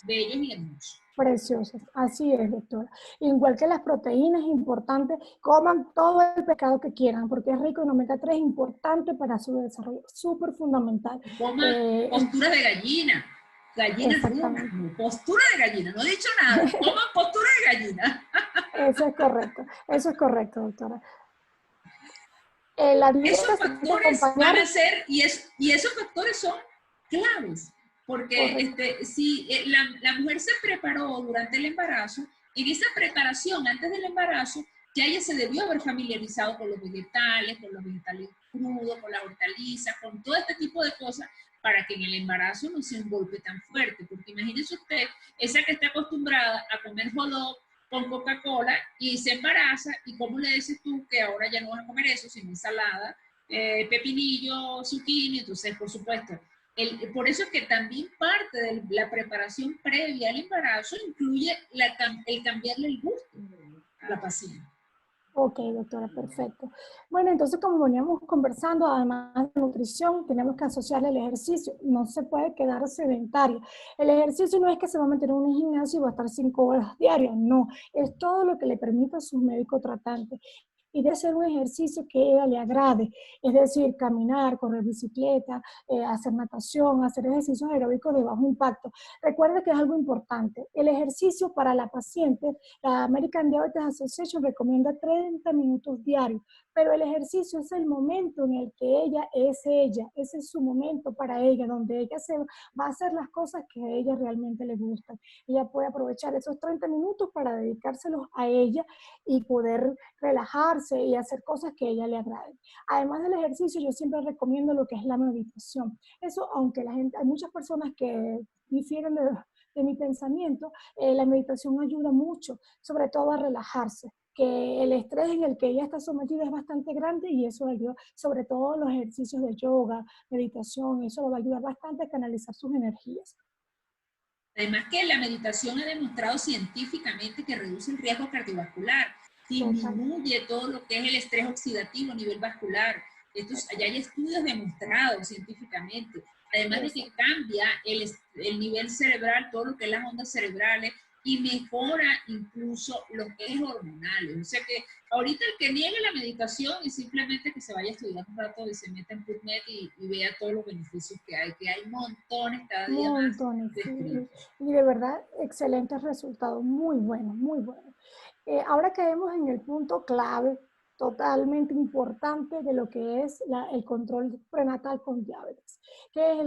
bellos y hermosos. Preciosos, así es, doctora. Igual que las proteínas, es importante, coman todo el pescado que quieran, porque es rico en omega 3, importante para su desarrollo, súper fundamental. Coman posturas de gallina. Gallina, postura de gallina, no he dicho nada, coman postura de gallina. Eso es correcto, doctora. Esos factores van a ser, y esos factores son claves, porque si la mujer se preparó durante el embarazo, en esa preparación antes del embarazo, ya ella se debió haber familiarizado con los vegetales crudos, con la hortaliza, con todo este tipo de cosas, para que en el embarazo no sea un golpe tan fuerte. Porque imagínese usted, esa que está acostumbrada a comer hot dog con Coca-Cola y se embaraza, y cómo le dices tú que ahora ya no vas a comer eso, sino ensalada pepinillo, zucchini, entonces por supuesto. Por eso que también parte de la preparación previa al embarazo incluye el cambiarle el gusto a la paciente. Ok, doctora, perfecto. Bueno, entonces como veníamos conversando, además de nutrición, tenemos que asociarle el ejercicio. No se puede quedar sedentario. El ejercicio no es que se va a meter en un gimnasio y va a estar 5 horas diarias, no. Es todo lo que le permita a su médico tratante. Y debe ser un ejercicio que a ella le agrade, es decir, caminar, correr bicicleta, hacer natación, hacer ejercicios aeróbicos de bajo impacto. Recuerde que es algo importante. El ejercicio para la paciente, la American Diabetes Association recomienda 30 minutos diarios, pero el ejercicio es el momento en el que ella es ella, ese es su momento para ella, donde ella va a hacer las cosas que a ella realmente le gustan. Ella puede aprovechar esos 30 minutos para dedicárselos a ella y poder relajarse y hacer cosas que a ella le agraden. Además del ejercicio, yo siempre recomiendo lo que es la meditación. Eso, aunque hay muchas personas que difieren de mi pensamiento, la meditación ayuda mucho, sobre todo a relajarse, que el estrés en el que ella está sometida es bastante grande y eso ayuda, sobre todo los ejercicios de yoga, meditación, eso le va a ayudar bastante a canalizar sus energías. Además que la meditación ha demostrado científicamente que reduce el riesgo cardiovascular, disminuye todo lo que es el estrés oxidativo a nivel vascular. Ya hay estudios demostrados científicamente. Además de que cambia el nivel cerebral, todo lo que es las ondas cerebrales, y mejora incluso lo que es hormonal. O sea que ahorita el que niegue la meditación es simplemente que se vaya a estudiar un rato y se meta en PubMed y vea todos los beneficios que hay montones cada día montones, más. Sí. Y de verdad, excelentes resultados, muy buenos, muy buenos. Ahora caemos en el punto clave, totalmente importante de lo que es el control prenatal con diabetes, que es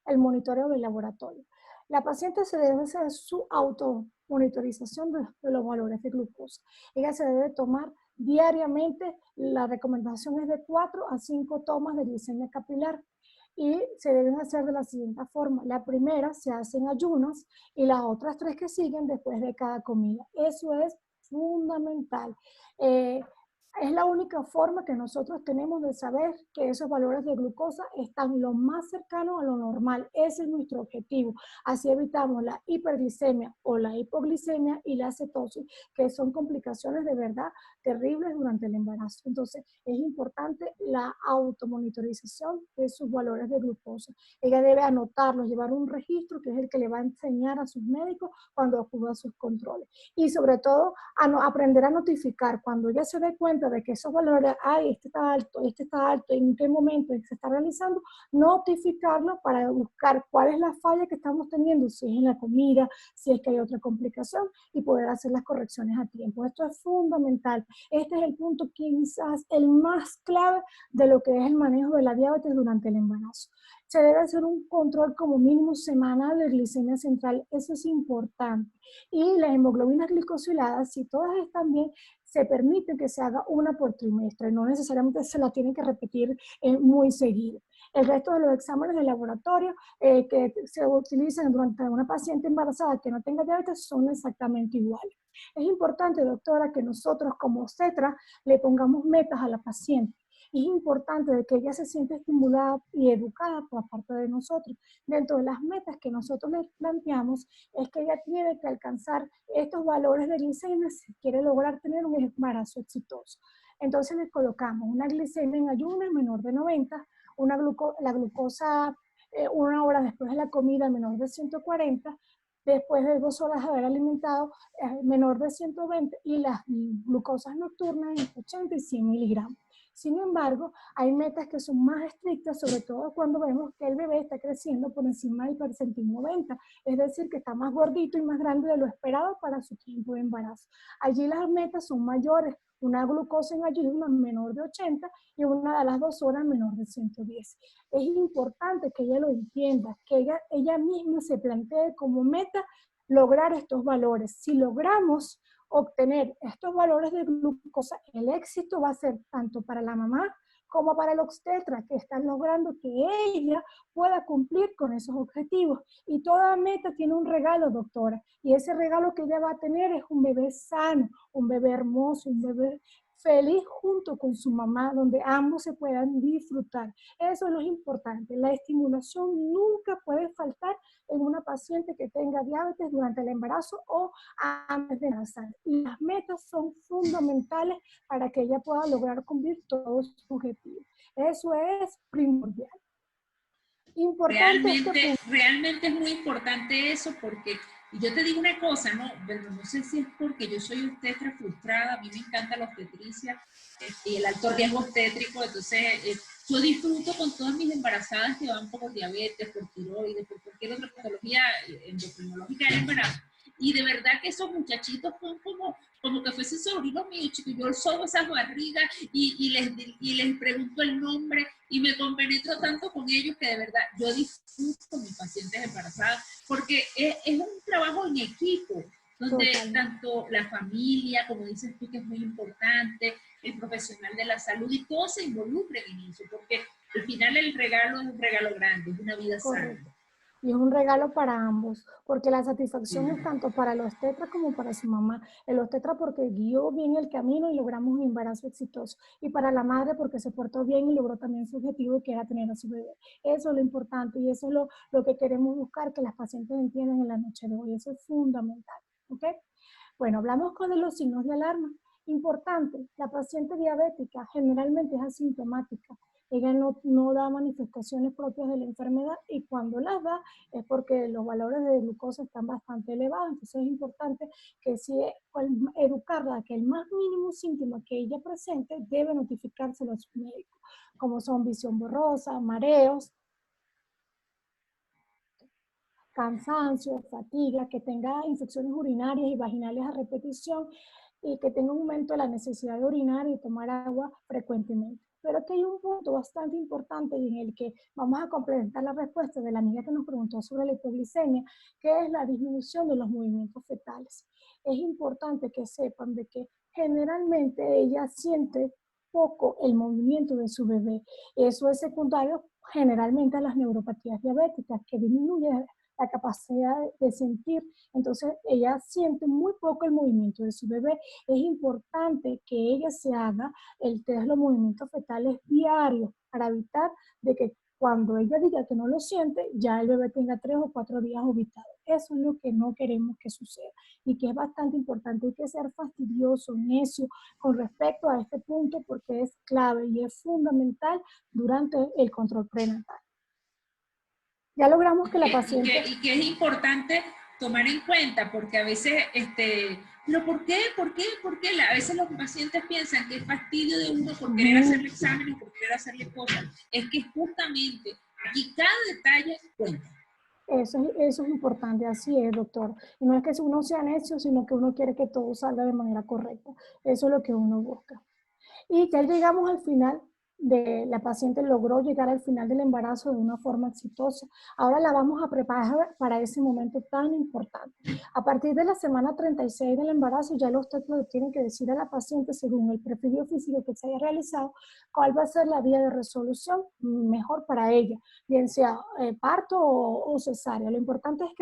el monitoreo del laboratorio. La paciente se debe hacer su automonitorización de los valores de glucosa. Ella se debe tomar diariamente, la recomendación es de 4 a 5 tomas de glicemia capilar y se deben hacer de la siguiente forma. La primera se hace en ayunas y las otras 3 que siguen después de cada comida. Eso es fundamental. Es la única forma que nosotros tenemos de saber que esos valores de glucosa están lo más cercanos a lo normal. Ese es nuestro objetivo. Así evitamos la hiperglicemia o la hipoglicemia y la cetosis, que son complicaciones de verdad terribles durante el embarazo. Entonces, es importante la automonitorización de sus valores de glucosa. Ella debe anotarlos, llevar un registro que es el que le va a enseñar a sus médicos cuando acuda a sus controles. Y sobre todo, aprender a notificar cuando ella se dé cuenta de que esos valores, este está alto, en qué momento se está realizando, notificarlo para buscar cuál es la falla que estamos teniendo, si es en la comida, si es que hay otra complicación y poder hacer las correcciones a tiempo. Esto es fundamental. Este es el punto quizás el más clave de lo que es el manejo de la diabetes durante el embarazo. Se debe hacer un control como mínimo semanal de glicemia central, eso es importante. Y las hemoglobinas glicosiladas, si todas están bien, se permite que se haga una por trimestre, no necesariamente se la tienen que repetir muy seguido. El resto de los exámenes de laboratorio que se utilizan durante una paciente embarazada que no tenga diabetes son exactamente iguales. Es importante, doctora, que nosotros como obstetra le pongamos metas a la paciente. Es importante de que ella se sienta estimulada y educada por parte de nosotros. Dentro de las metas que nosotros le planteamos es que ella tiene que alcanzar estos valores de glicemia si quiere lograr tener un embarazo exitoso. Entonces le colocamos una glicemia en ayunas menor de 90, la glucosa 1 hora después de la comida menor de 140, después de 2 horas de haber alimentado menor de 120 y las glucosas nocturnas en 80 y 100 miligramos. Sin embargo, hay metas que son más estrictas, sobre todo cuando vemos que el bebé está creciendo por encima del percentil 90, es decir, que está más gordito y más grande de lo esperado para su tiempo de embarazo. Allí las metas son mayores, una glucosa en ayunas menor de 80 y una de las 2 horas menor de 110. Es importante que ella lo entienda, que ella misma se plantee como meta lograr estos valores. Si logramos obtener estos valores de glucosa, el éxito va a ser tanto para la mamá como para el obstetra, que están logrando que ella pueda cumplir con esos objetivos. Y toda meta tiene un regalo, doctora, y ese regalo que ella va a tener es un bebé sano, un bebé hermoso, un bebé feliz junto con su mamá, donde ambos se puedan disfrutar. Eso es lo importante. La estimulación nunca puede faltar en una paciente que tenga diabetes durante el embarazo o antes de embarazar. Y las metas son fundamentales para que ella pueda lograr cumplir todos sus objetivos. Eso es primordial. Importante realmente es muy importante eso, porque yo te digo una cosa, ¿no? Bueno, no sé si es porque yo soy obstetra frustrada, a mí me encanta la obstetricia y el alto riesgo obstétrico, entonces yo disfruto con todas mis embarazadas que van por diabetes, por tiroides, por cualquier otra patología endocrinológica del embarazo. Y de verdad que esos muchachitos son como que fuesen sobrinos míos, chicos. Yo sobo esas barrigas y les pregunto el nombre y me compenetro tanto con ellos que de verdad yo disfruto con mis pacientes embarazadas porque es un trabajo en equipo, donde tanto la familia, como dices tú, que es muy importante, el profesional de la salud y todos se involucren en eso, porque al final el regalo es un regalo grande, es una vida sana. Y es un regalo para ambos, porque la satisfacción es tanto para el obstetra como para su mamá. El obstetra porque guió bien el camino y logramos un embarazo exitoso. Y para la madre porque se portó bien y logró también su objetivo, que era tener a su bebé. Eso es lo importante y eso es lo que queremos buscar, que las pacientes entiendan en la noche de hoy. Eso es fundamental. ¿Ok? Bueno, hablamos con los signos de alarma. Importante, la paciente diabética generalmente es asintomática. Ella no da manifestaciones propias de la enfermedad y cuando las da es porque los valores de glucosa están bastante elevados. Entonces es importante que si educarla que el más mínimo síntoma que ella presente debe notificárselo a su médico, como son visión borrosa, mareos, cansancio, fatiga, que tenga infecciones urinarias y vaginales a repetición y que tenga un aumento de la necesidad de orinar y tomar agua frecuentemente. Pero aquí hay un punto bastante importante y en el que vamos a complementar la respuesta de la amiga que nos preguntó sobre la hipoglicemia, que es la disminución de los movimientos fetales. Es importante que sepan de que generalmente ella siente poco el movimiento de su bebé. Eso es secundario generalmente a las neuropatías diabéticas, que disminuyen la capacidad de sentir. Entonces ella siente muy poco el movimiento de su bebé. Es importante que ella se haga el test de los movimientos fetales diarios para evitar de que cuando ella diga que no lo siente, ya el bebé tenga 3 o 4 días ubicado. Eso es lo que no queremos que suceda y que es bastante importante. Hay que ser fastidioso, necio con respecto a este punto porque es clave y es fundamental durante el control prenatal. Ya logramos que la paciente... Y que es importante tomar en cuenta, porque a veces, pero ¿por qué? A veces los pacientes piensan que es fastidio de uno por querer hacerle exámenes, por querer hacerle cosas. Es que justamente aquí cada detalle cuenta. Eso es importante, así es, doctor. Y no es que uno sea necio, sino que uno quiere que todo salga de manera correcta. Eso es lo que uno busca. Y ya llegamos al final la paciente logró llegar al final del embarazo de una forma exitosa. Ahora la vamos a preparar para ese momento tan importante. A partir de la semana 36 del embarazo, ya los obstetras tienen que decir a la paciente, según el perfil físico que se haya realizado, cuál va a ser la vía de resolución mejor para ella, bien sea parto o cesárea. Lo importante es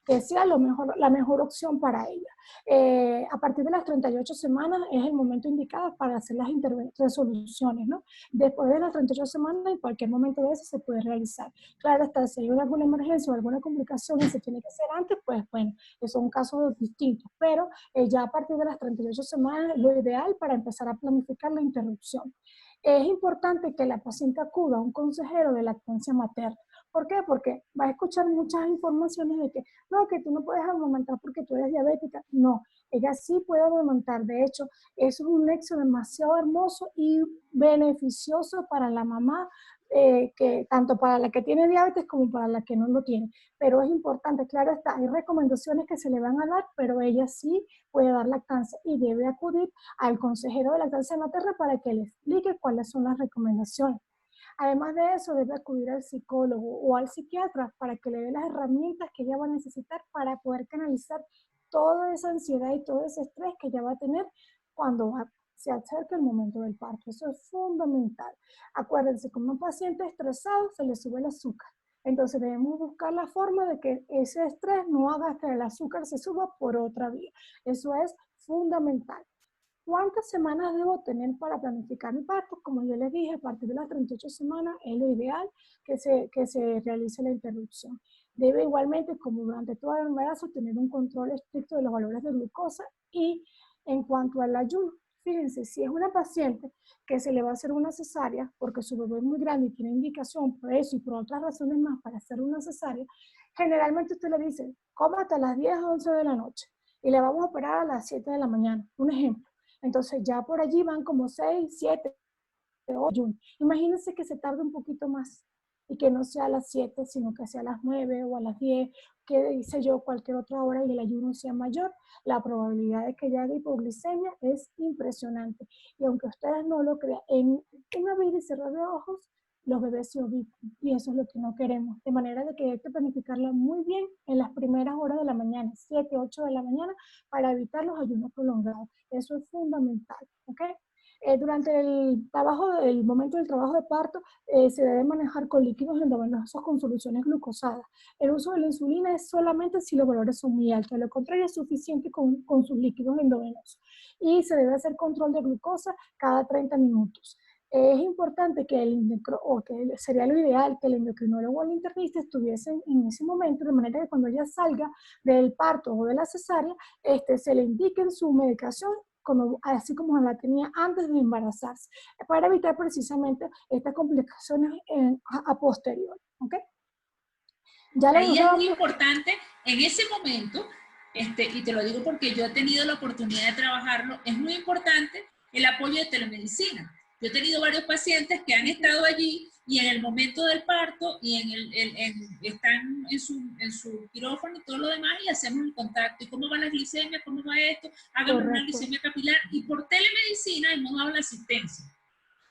que sea la mejor opción para ella. A partir de las 38 semanas es el momento indicado para hacer las resoluciones, ¿no? Después de las 38 semanas, en cualquier momento de eso se puede realizar. Claro, hasta si hay alguna emergencia o alguna complicación y se tiene que hacer antes, pues bueno, esos son casos distintos, pero ya a partir de las 38 semanas es lo ideal para empezar a planificar la interrupción. Es importante que la paciente acuda a un consejero de lactancia materna. ¿Por qué? Porque va a escuchar muchas informaciones de que no, que tú no puedes amamantar porque tú eres diabética. No, ella sí puede amamantar. De hecho, eso es un nexo demasiado hermoso y beneficioso para la mamá, que tanto para la que tiene diabetes como para la que no lo tiene. Pero es importante, claro está, hay recomendaciones que se le van a dar, pero ella sí puede dar lactancia y debe acudir al consejero de lactancia materna para que le explique cuáles son las recomendaciones. Además de eso, debe acudir al psicólogo o al psiquiatra para que le dé las herramientas que ella va a necesitar para poder canalizar toda esa ansiedad y todo ese estrés que ella va a tener cuando se acerca el momento del parto. Eso es fundamental. Acuérdense, como un paciente estresado se le sube el azúcar. Entonces debemos buscar la forma de que ese estrés no haga que el azúcar se suba por otra vía. Eso es fundamental. ¿Cuántas semanas debo tener para planificar mi parto? Como yo les dije, a partir de las 38 semanas es lo ideal que se realice la interrupción. Debe igualmente, como durante todo el embarazo, tener un control estricto de los valores de glucosa. Y en cuanto al ayuno, fíjense, si es una paciente que se le va a hacer una cesárea porque su bebé es muy grande y tiene indicación por eso y por otras razones más para hacer una cesárea, generalmente usted le dice, coma hasta las 10 o 11 de la noche y le vamos a operar a las 7 de la mañana, un ejemplo. Entonces ya por allí van como 6, 7, 8. Imagínense que se tarde un poquito más y que no sea a las 7, sino que sea a las 9 o a las 10, que dice yo cualquier otra hora y el ayuno sea mayor, la probabilidad de que haya hipoglicemia es impresionante. Y aunque ustedes no lo crean, en un abrir y cerrar de ojos, los bebés se ubican y eso es lo que no queremos. De manera de que hay que planificarla muy bien en las primeras horas de la mañana, 7, 8 de la mañana, para evitar los ayunos prolongados. Eso es fundamental, ¿ok? Durante el momento del trabajo de parto, se debe manejar con líquidos endovenosos con soluciones glucosadas. El uso de la insulina es solamente si los valores son muy altos, de lo contrario es suficiente con sus líquidos endovenosos. Y se debe hacer control de glucosa cada 30 minutos. Es importante que sería lo ideal que el endocrinólogo o el internista estuviesen en ese momento, de manera que cuando ella salga del parto o de la cesárea, se le indique su medicación así como la tenía antes de embarazarse, para evitar precisamente estas complicaciones a posteriori, ¿ok? Ya ahí es muy importante, en ese momento, y te lo digo porque yo he tenido la oportunidad de trabajarlo, es muy importante el apoyo de telemedicina. Yo he tenido varios pacientes que han estado allí y en el momento del parto y están en su quirófano y todo lo demás y hacemos el contacto. ¿Y cómo va la glicemia? ¿Cómo va esto? Hagamos una glicemia capilar y por telemedicina hemos dado la asistencia.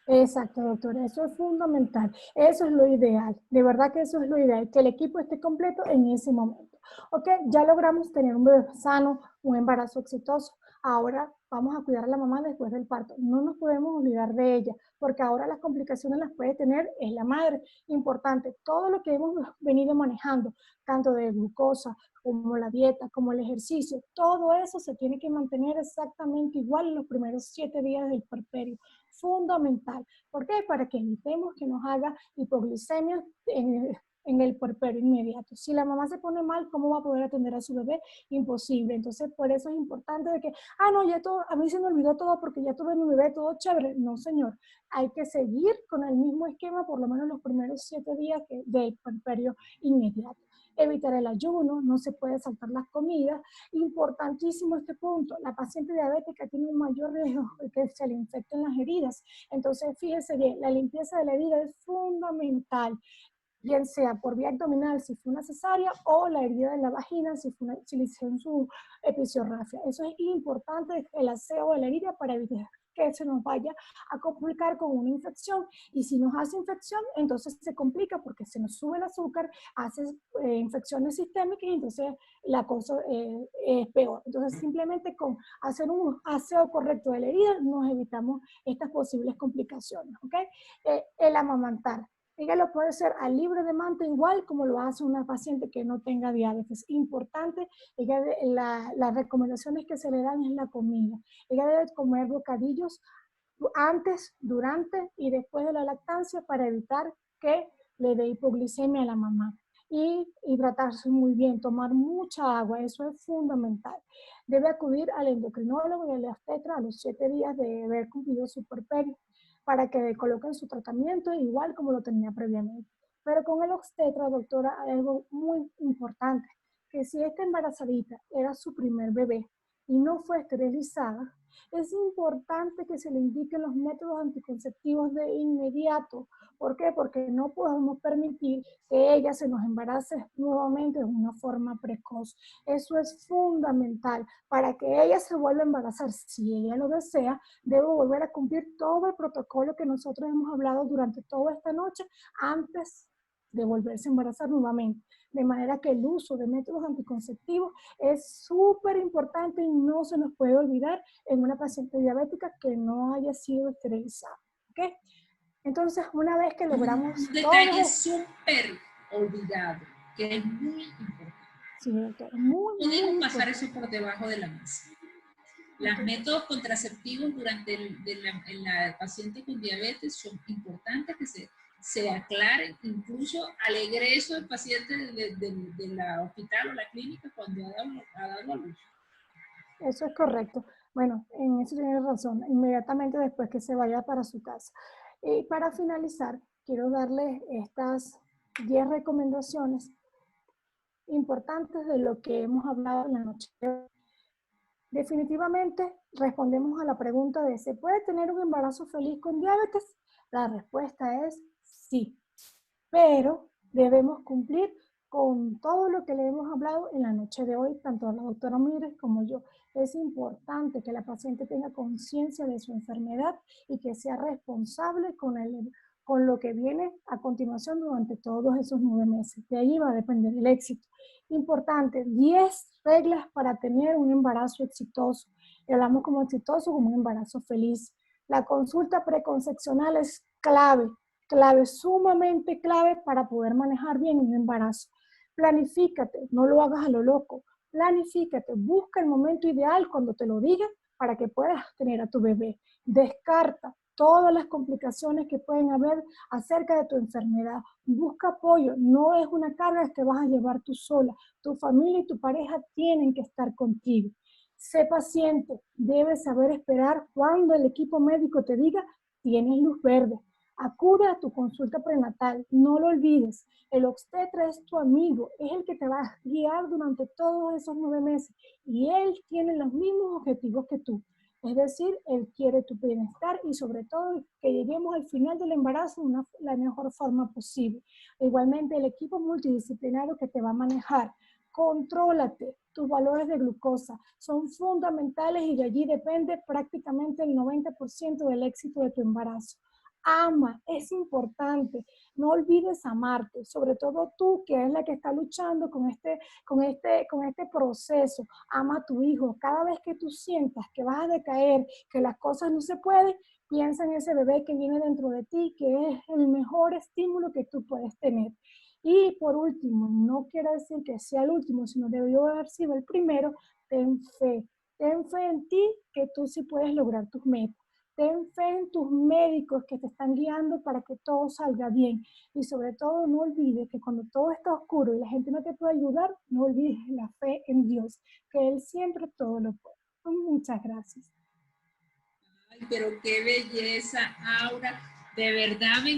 Exacto, doctora, eso es fundamental, eso es lo ideal, de verdad que eso es lo ideal, que el equipo esté completo en ese momento. Ok, ya logramos tener un bebé sano, un embarazo exitoso, ahora vamos a cuidar a la mamá después del parto, no nos podemos olvidar de ella, porque ahora las complicaciones las puede tener es la madre. Importante, todo lo que hemos venido manejando, tanto de glucosa, como la dieta, como el ejercicio, todo eso se tiene que mantener exactamente igual en los primeros 7 días del puerperio. Fundamental. ¿Por qué? Para que evitemos que nos haga hipoglicemia en el puerperio inmediato. Si la mamá se pone mal, ¿cómo va a poder atender a su bebé? Imposible. Entonces, por eso es importante de que, no, ya todo, a mí se me olvidó todo porque ya tuve mi bebé, todo chévere. No, señor. Hay que seguir con el mismo esquema por lo menos los primeros 7 días del puerperio inmediato. Evitar el ayuno, no se puede saltar las comidas. Importantísimo este punto, la paciente diabética tiene un mayor riesgo de que se le infecten las heridas. Entonces, fíjense bien, la limpieza de la herida es fundamental, bien sea por vía abdominal si fue una cesárea o la herida de la vagina si le hicieron su episiorrafia. Eso es importante, el aseo de la herida para evitar que se nos vaya a complicar con una infección, y si nos hace infección, entonces se complica porque se nos sube el azúcar, hace infecciones sistémicas y entonces la cosa es peor. Entonces simplemente con hacer un aseo correcto de la herida nos evitamos estas posibles complicaciones, ¿ok? El amamantar. Ella lo puede hacer a libre demanda igual como lo hace una paciente que no tenga diabetes. Importante, las recomendaciones que se le dan es la comida. Ella debe comer bocadillos antes, durante y después de la lactancia para evitar que le dé hipoglicemia a la mamá. Y hidratarse muy bien, tomar mucha agua, eso es fundamental. Debe acudir al endocrinólogo y al obstetra a los 7 días de haber cumplido su puerperio, para que coloquen su tratamiento igual como lo tenía previamente. Pero con el obstetra, doctora, hay algo muy importante, que si esta embarazadita era su primer bebé y no fue esterilizada, es importante que se le indiquen los métodos anticonceptivos de inmediato. ¿Por qué? Porque no podemos permitir que ella se nos embarace nuevamente de una forma precoz. Eso es fundamental. Para que ella se vuelva a embarazar, si ella lo desea, debe volver a cumplir todo el protocolo que nosotros hemos hablado durante toda esta noche antes de volverse a embarazar nuevamente. De manera que el uso de métodos anticonceptivos es súper importante y no se nos puede olvidar en una paciente diabética que no haya sido esterilizada. ¿Ok? Entonces, una vez que logramos un detalle súper olvidado, que es muy importante. Sí, doctora, muy podemos importante. pasar eso por debajo de la mesa. Los métodos contraceptivos en la paciente con diabetes son importantes que se aclaren incluso al egreso del paciente de la hospital o la clínica cuando ha dado a luz. Eso es correcto. Bueno, en eso tienes razón, inmediatamente después que se vaya para su casa. Y para finalizar, quiero darles estas 10 recomendaciones importantes de lo que hemos hablado en la noche de hoy. Definitivamente respondemos a la pregunta de ¿se puede tener un embarazo feliz con diabetes? La respuesta es sí, pero debemos cumplir con todo lo que le hemos hablado en la noche de hoy, tanto la doctora Mires como yo. Es importante que la paciente tenga conciencia de su enfermedad y que sea responsable con lo que viene a continuación durante todos esos 9 meses. De ahí va a depender el éxito. Importante, 10 reglas para tener un embarazo exitoso. Y hablamos como exitoso, como un embarazo feliz. La consulta preconcepcional es clave, sumamente clave para poder manejar bien un embarazo. Planifícate, no lo hagas a lo loco. Planifícate, busca el momento ideal cuando te lo digan para que puedas tener a tu bebé. Descarta todas las complicaciones que pueden haber acerca de tu enfermedad. Busca apoyo, no es una carga que vas a llevar tú sola. Tu familia y tu pareja tienen que estar contigo. Sé paciente, debes saber esperar cuando el equipo médico te diga tienes luz verde. Acude a tu consulta prenatal, no lo olvides. El obstetra es tu amigo, es el que te va a guiar durante todos esos 9 meses y él tiene los mismos objetivos que tú. Es decir, él quiere tu bienestar y sobre todo que lleguemos al final del embarazo de la mejor forma posible. Igualmente el equipo multidisciplinario que te va a manejar. Contrólate, tus valores de glucosa son fundamentales y de allí depende prácticamente el 90% del éxito de tu embarazo. Ama, es importante, no olvides amarte, sobre todo tú que es la que está luchando con este proceso. Ama a tu hijo, cada vez que tú sientas que vas a decaer, que las cosas no se pueden, piensa en ese bebé que viene dentro de ti, que es el mejor estímulo que tú puedes tener. Y por último, no quiero decir que sea el último, sino debió haber sido el primero, ten fe en ti que tú sí puedes lograr tus metas. Ten fe en tus médicos que te están guiando para que todo salga bien. Y sobre todo, no olvides que cuando todo está oscuro y la gente no te puede ayudar, no olvides la fe en Dios, que Él siempre todo lo puede. Muchas gracias. Ay, pero qué belleza, Aura. De verdad me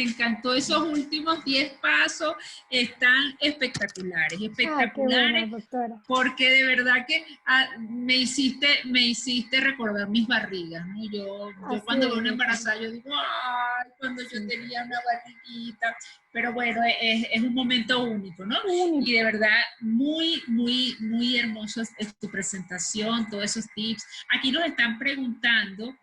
encantó esos últimos 10 pasos, están espectaculares, Qué buena, doctora. porque de verdad que me hiciste recordar mis barrigas, ¿no? Yo cuando veo una embarazada, yo digo, ay, cuando yo tenía una barriguita, pero bueno, es un momento único, ¿no? Único. Y de verdad, muy hermoso es tu presentación, todos esos tips. Aquí nos están preguntando,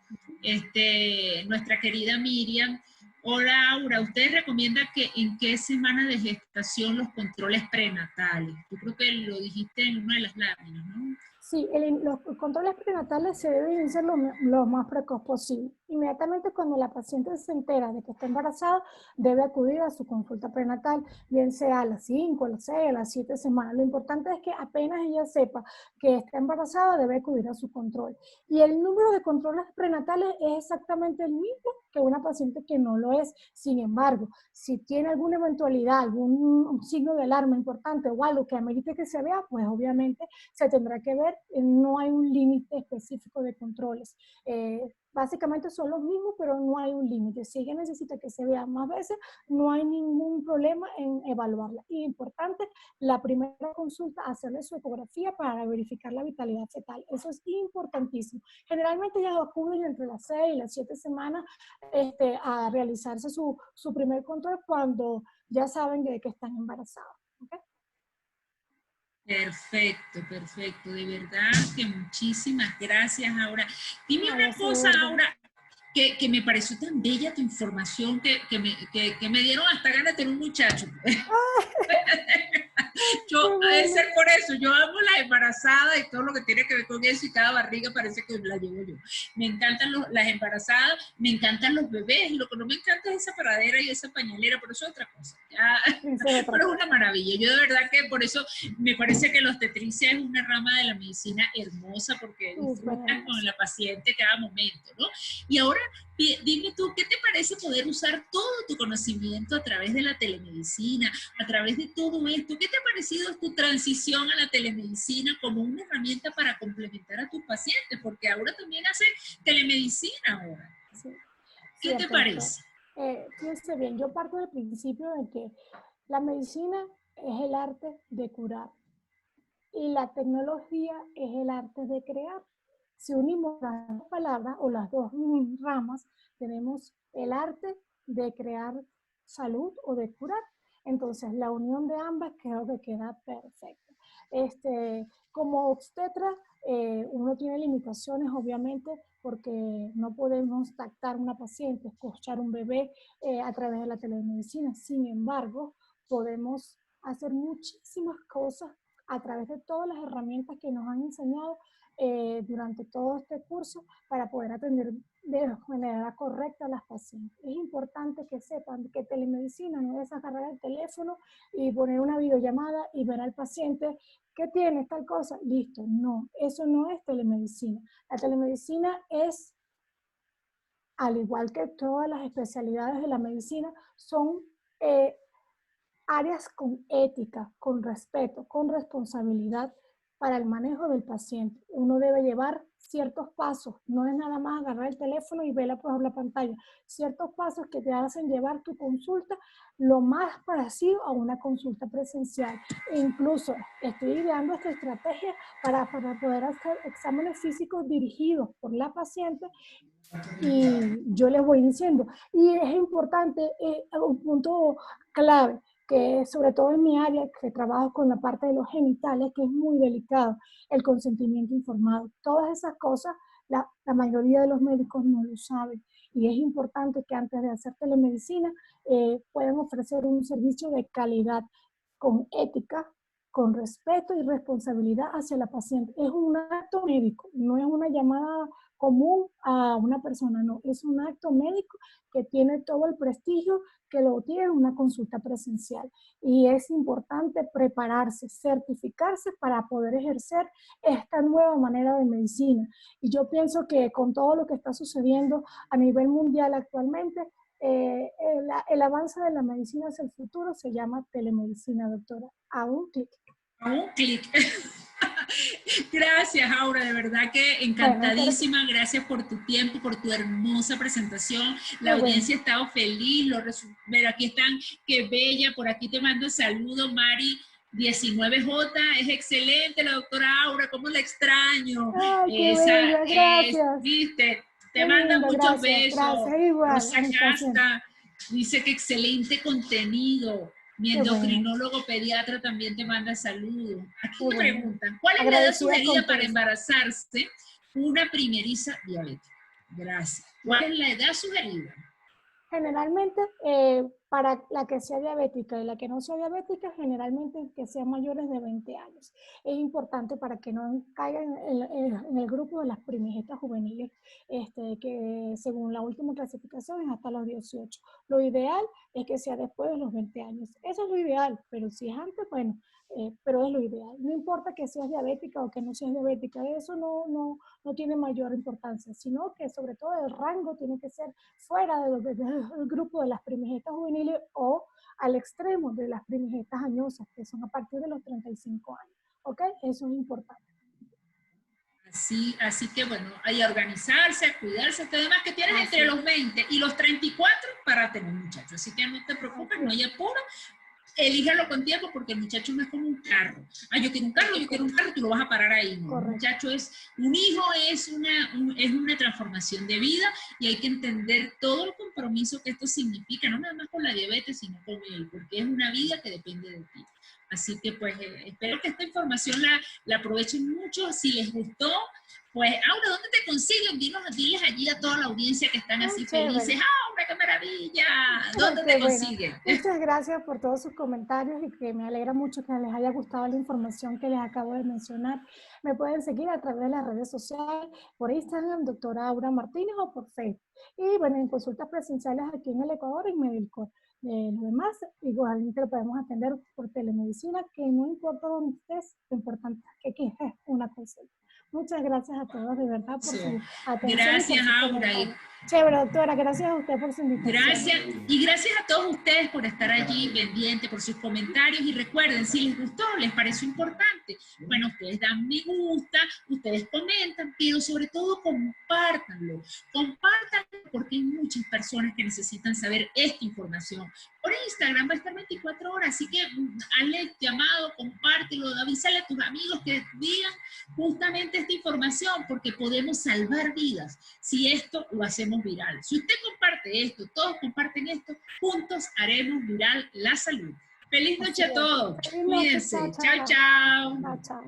nuestra querida Miriam, hola Aura, ¿usted recomienda que en qué semana de gestación los controles prenatales? Yo creo que lo dijiste en una de las láminas, ¿no? Sí, los controles prenatales se deben iniciar lo más precoz posible. Inmediatamente cuando la paciente se entera de que está embarazada, debe acudir a su consulta prenatal, bien sea a las 5, a las 6, a las 7 semanas. Lo importante es que apenas ella sepa que está embarazada, debe acudir a su control. Y el número de controles prenatales es exactamente el mismo que una paciente que no lo es. Sin embargo, si tiene alguna eventualidad, algún signo de alarma importante o algo que amerite que se vea, pues obviamente se tendrá que ver. No hay un límite específico de controles. Básicamente son los mismos, pero no hay un límite. Si ella necesita que se vea más veces, no hay ningún problema en evaluarla. Y importante, la primera consulta, hacerle su ecografía para verificar la vitalidad fetal. Eso es importantísimo. Generalmente ellas acuden entre las 6 y las 7 semanas a realizarse su primer control cuando ya saben de que están embarazadas. ¿Okay? Perfecto, de verdad que muchísimas gracias, Aura. Dime una cosa, Aura, que me pareció tan bella tu información que me dieron hasta ganas de tener un muchacho. Debe ser por eso, yo amo las embarazadas y todo lo que tiene que ver con eso, y cada barriga parece que la llevo yo. Me encantan las embarazadas, me encantan los bebés, lo que no me encanta es esa paradera y esa pañalera, pero eso es otra cosa. Pero es una maravilla. Yo de verdad que por eso me parece que la obstetricia es una rama de la medicina hermosa, porque disfrutas con la paciente cada momento, ¿no? Y ahora, dime tú, ¿qué te parece poder usar todo tu conocimiento a través de la telemedicina, a través de todo esto? ¿Qué te ha parecido tu transición a la telemedicina como una herramienta para complementar a tus pacientes? Porque ahora también hace telemedicina ahora. Sí. ¿Qué te parece? Fíjense bien, yo parto del principio de que la medicina es el arte de curar y la tecnología es el arte de crear. Si unimos las dos palabras o las dos ramas, tenemos el arte de crear salud o de curar. Entonces, la unión de ambas creo que queda perfecta. Como obstetra, uno tiene limitaciones, obviamente, porque no podemos tactar a una paciente, escuchar un bebé a través de la telemedicina. Sin embargo, podemos hacer muchísimas cosas a través de todas las herramientas que nos han enseñado durante todo este curso para poder atender de manera correcta a las pacientes. Es importante que sepan que telemedicina no es agarrar el teléfono y poner una videollamada y ver al paciente ¿qué tiene tal cosa? Listo, no, eso no es telemedicina. La telemedicina es, al igual que todas las especialidades de la medicina, son áreas con ética, con respeto, con responsabilidad para el manejo del paciente. Uno debe llevar ciertos pasos, no es nada más agarrar el teléfono y verla por la pantalla, ciertos pasos que te hacen llevar tu consulta lo más parecido a una consulta presencial. E incluso estoy ideando esta estrategia para poder hacer exámenes físicos dirigidos por la paciente y yo les voy diciendo. Y es importante, un punto clave, que sobre todo en mi área, que trabajo con la parte de los genitales, que es muy delicado, el consentimiento informado. Todas esas cosas, la mayoría de los médicos no lo saben. Y es importante que antes de hacer telemedicina puedan ofrecer un servicio de calidad, con ética, con respeto y responsabilidad hacia la paciente. Es un acto médico, no es una llamada común a una persona, no, es un acto médico que tiene todo el prestigio que lo tiene una consulta presencial. Y es importante prepararse, certificarse para poder ejercer esta nueva manera de medicina. Y yo pienso que con todo lo que está sucediendo a nivel mundial actualmente, el avance de la medicina hacia el futuro se llama telemedicina, doctora. A un clic. A un clic. Gracias, Aura, de verdad que encantadísima. Gracias por tu tiempo, por tu hermosa presentación. La audiencia ha estado feliz. Pero aquí están, qué bella. Por aquí te mando saludos, Mari. 19J, es excelente la doctora Aura, ¿cómo la extraño? Ay, qué bella, gracias. Viste, te manda muchos besos. Gracias, igual. Rosa Casta dice que excelente contenido. Mi endocrinólogo pediatra también te manda saludos. Aquí me preguntan, ¿cuál es la edad sugerida para embarazarse una primeriza diabética? Gracias. ¿Cuál es la edad sugerida? Generalmente, para la que sea diabética y la que no sea diabética, generalmente que sean mayores de 20 años. Es importante para que no caigan en el grupo de las primigenitas juveniles, que según la última clasificación es hasta los 18. Lo ideal es que sea después de los 20 años. Eso es lo ideal, pero si es antes, bueno, pero es lo ideal. No importa que seas diabética o que no seas diabética, eso no tiene mayor importancia, sino que sobre todo el rango tiene que ser fuera del grupo de las primigenitas juveniles o al extremo de las primigenitas añosas, que son a partir de los 35 años. ¿Ok? Eso es importante. Así que bueno, hay que organizarse, a cuidarse, además que tienes entre los 20 y los 34 para tener muchachos, así que no te preocupes, no hay apuro. Elíjalo con tiempo porque el muchacho no es como un carro. Yo quiero un carro, tú lo vas a parar ahí. ¿No? Un muchacho un hijo es una transformación de vida y hay que entender todo el compromiso que esto significa, no nada más con la diabetes, sino con él, porque es una vida que depende de ti. Así que pues espero que esta información la aprovechen mucho. Si les gustó, pues Aura, ¿dónde te consiguen? Diles allí a toda la audiencia que están así felices. ¡Aura, qué maravilla! ¿Dónde te consiguen? Muchas gracias por todos sus comentarios y que me alegra mucho que les haya gustado la información que les acabo de mencionar. Me pueden seguir a través de las redes sociales, por Instagram, doctora Aura Martínez, o por Facebook. Y bueno, en consultas presenciales aquí en el Ecuador, en Medicor. Lo demás, igualmente lo podemos atender por telemedicina, que no importa dónde estés, lo importante es que es una consulta. Muchas gracias a todos, de verdad, por su atención. Gracias, Aura. Chévere, doctora, gracias a usted por su invitación. Gracias, y gracias a todos ustedes por estar allí pendientes, por sus comentarios, y recuerden, si les gustó, les pareció importante, bueno, ustedes dan me gusta, ustedes comentan, pero sobre todo compártanlo porque hay muchas personas que necesitan saber esta información. Por Instagram va a estar 24 horas, así que hazle llamado, compártelo, avísale a tus amigos que digan justamente esta información, porque podemos salvar vidas si esto lo hacemos viral. Si usted comparte esto, todos comparten esto, juntos haremos viral la salud. Feliz noche a todos. Cuídense. Chao, chao. Chao.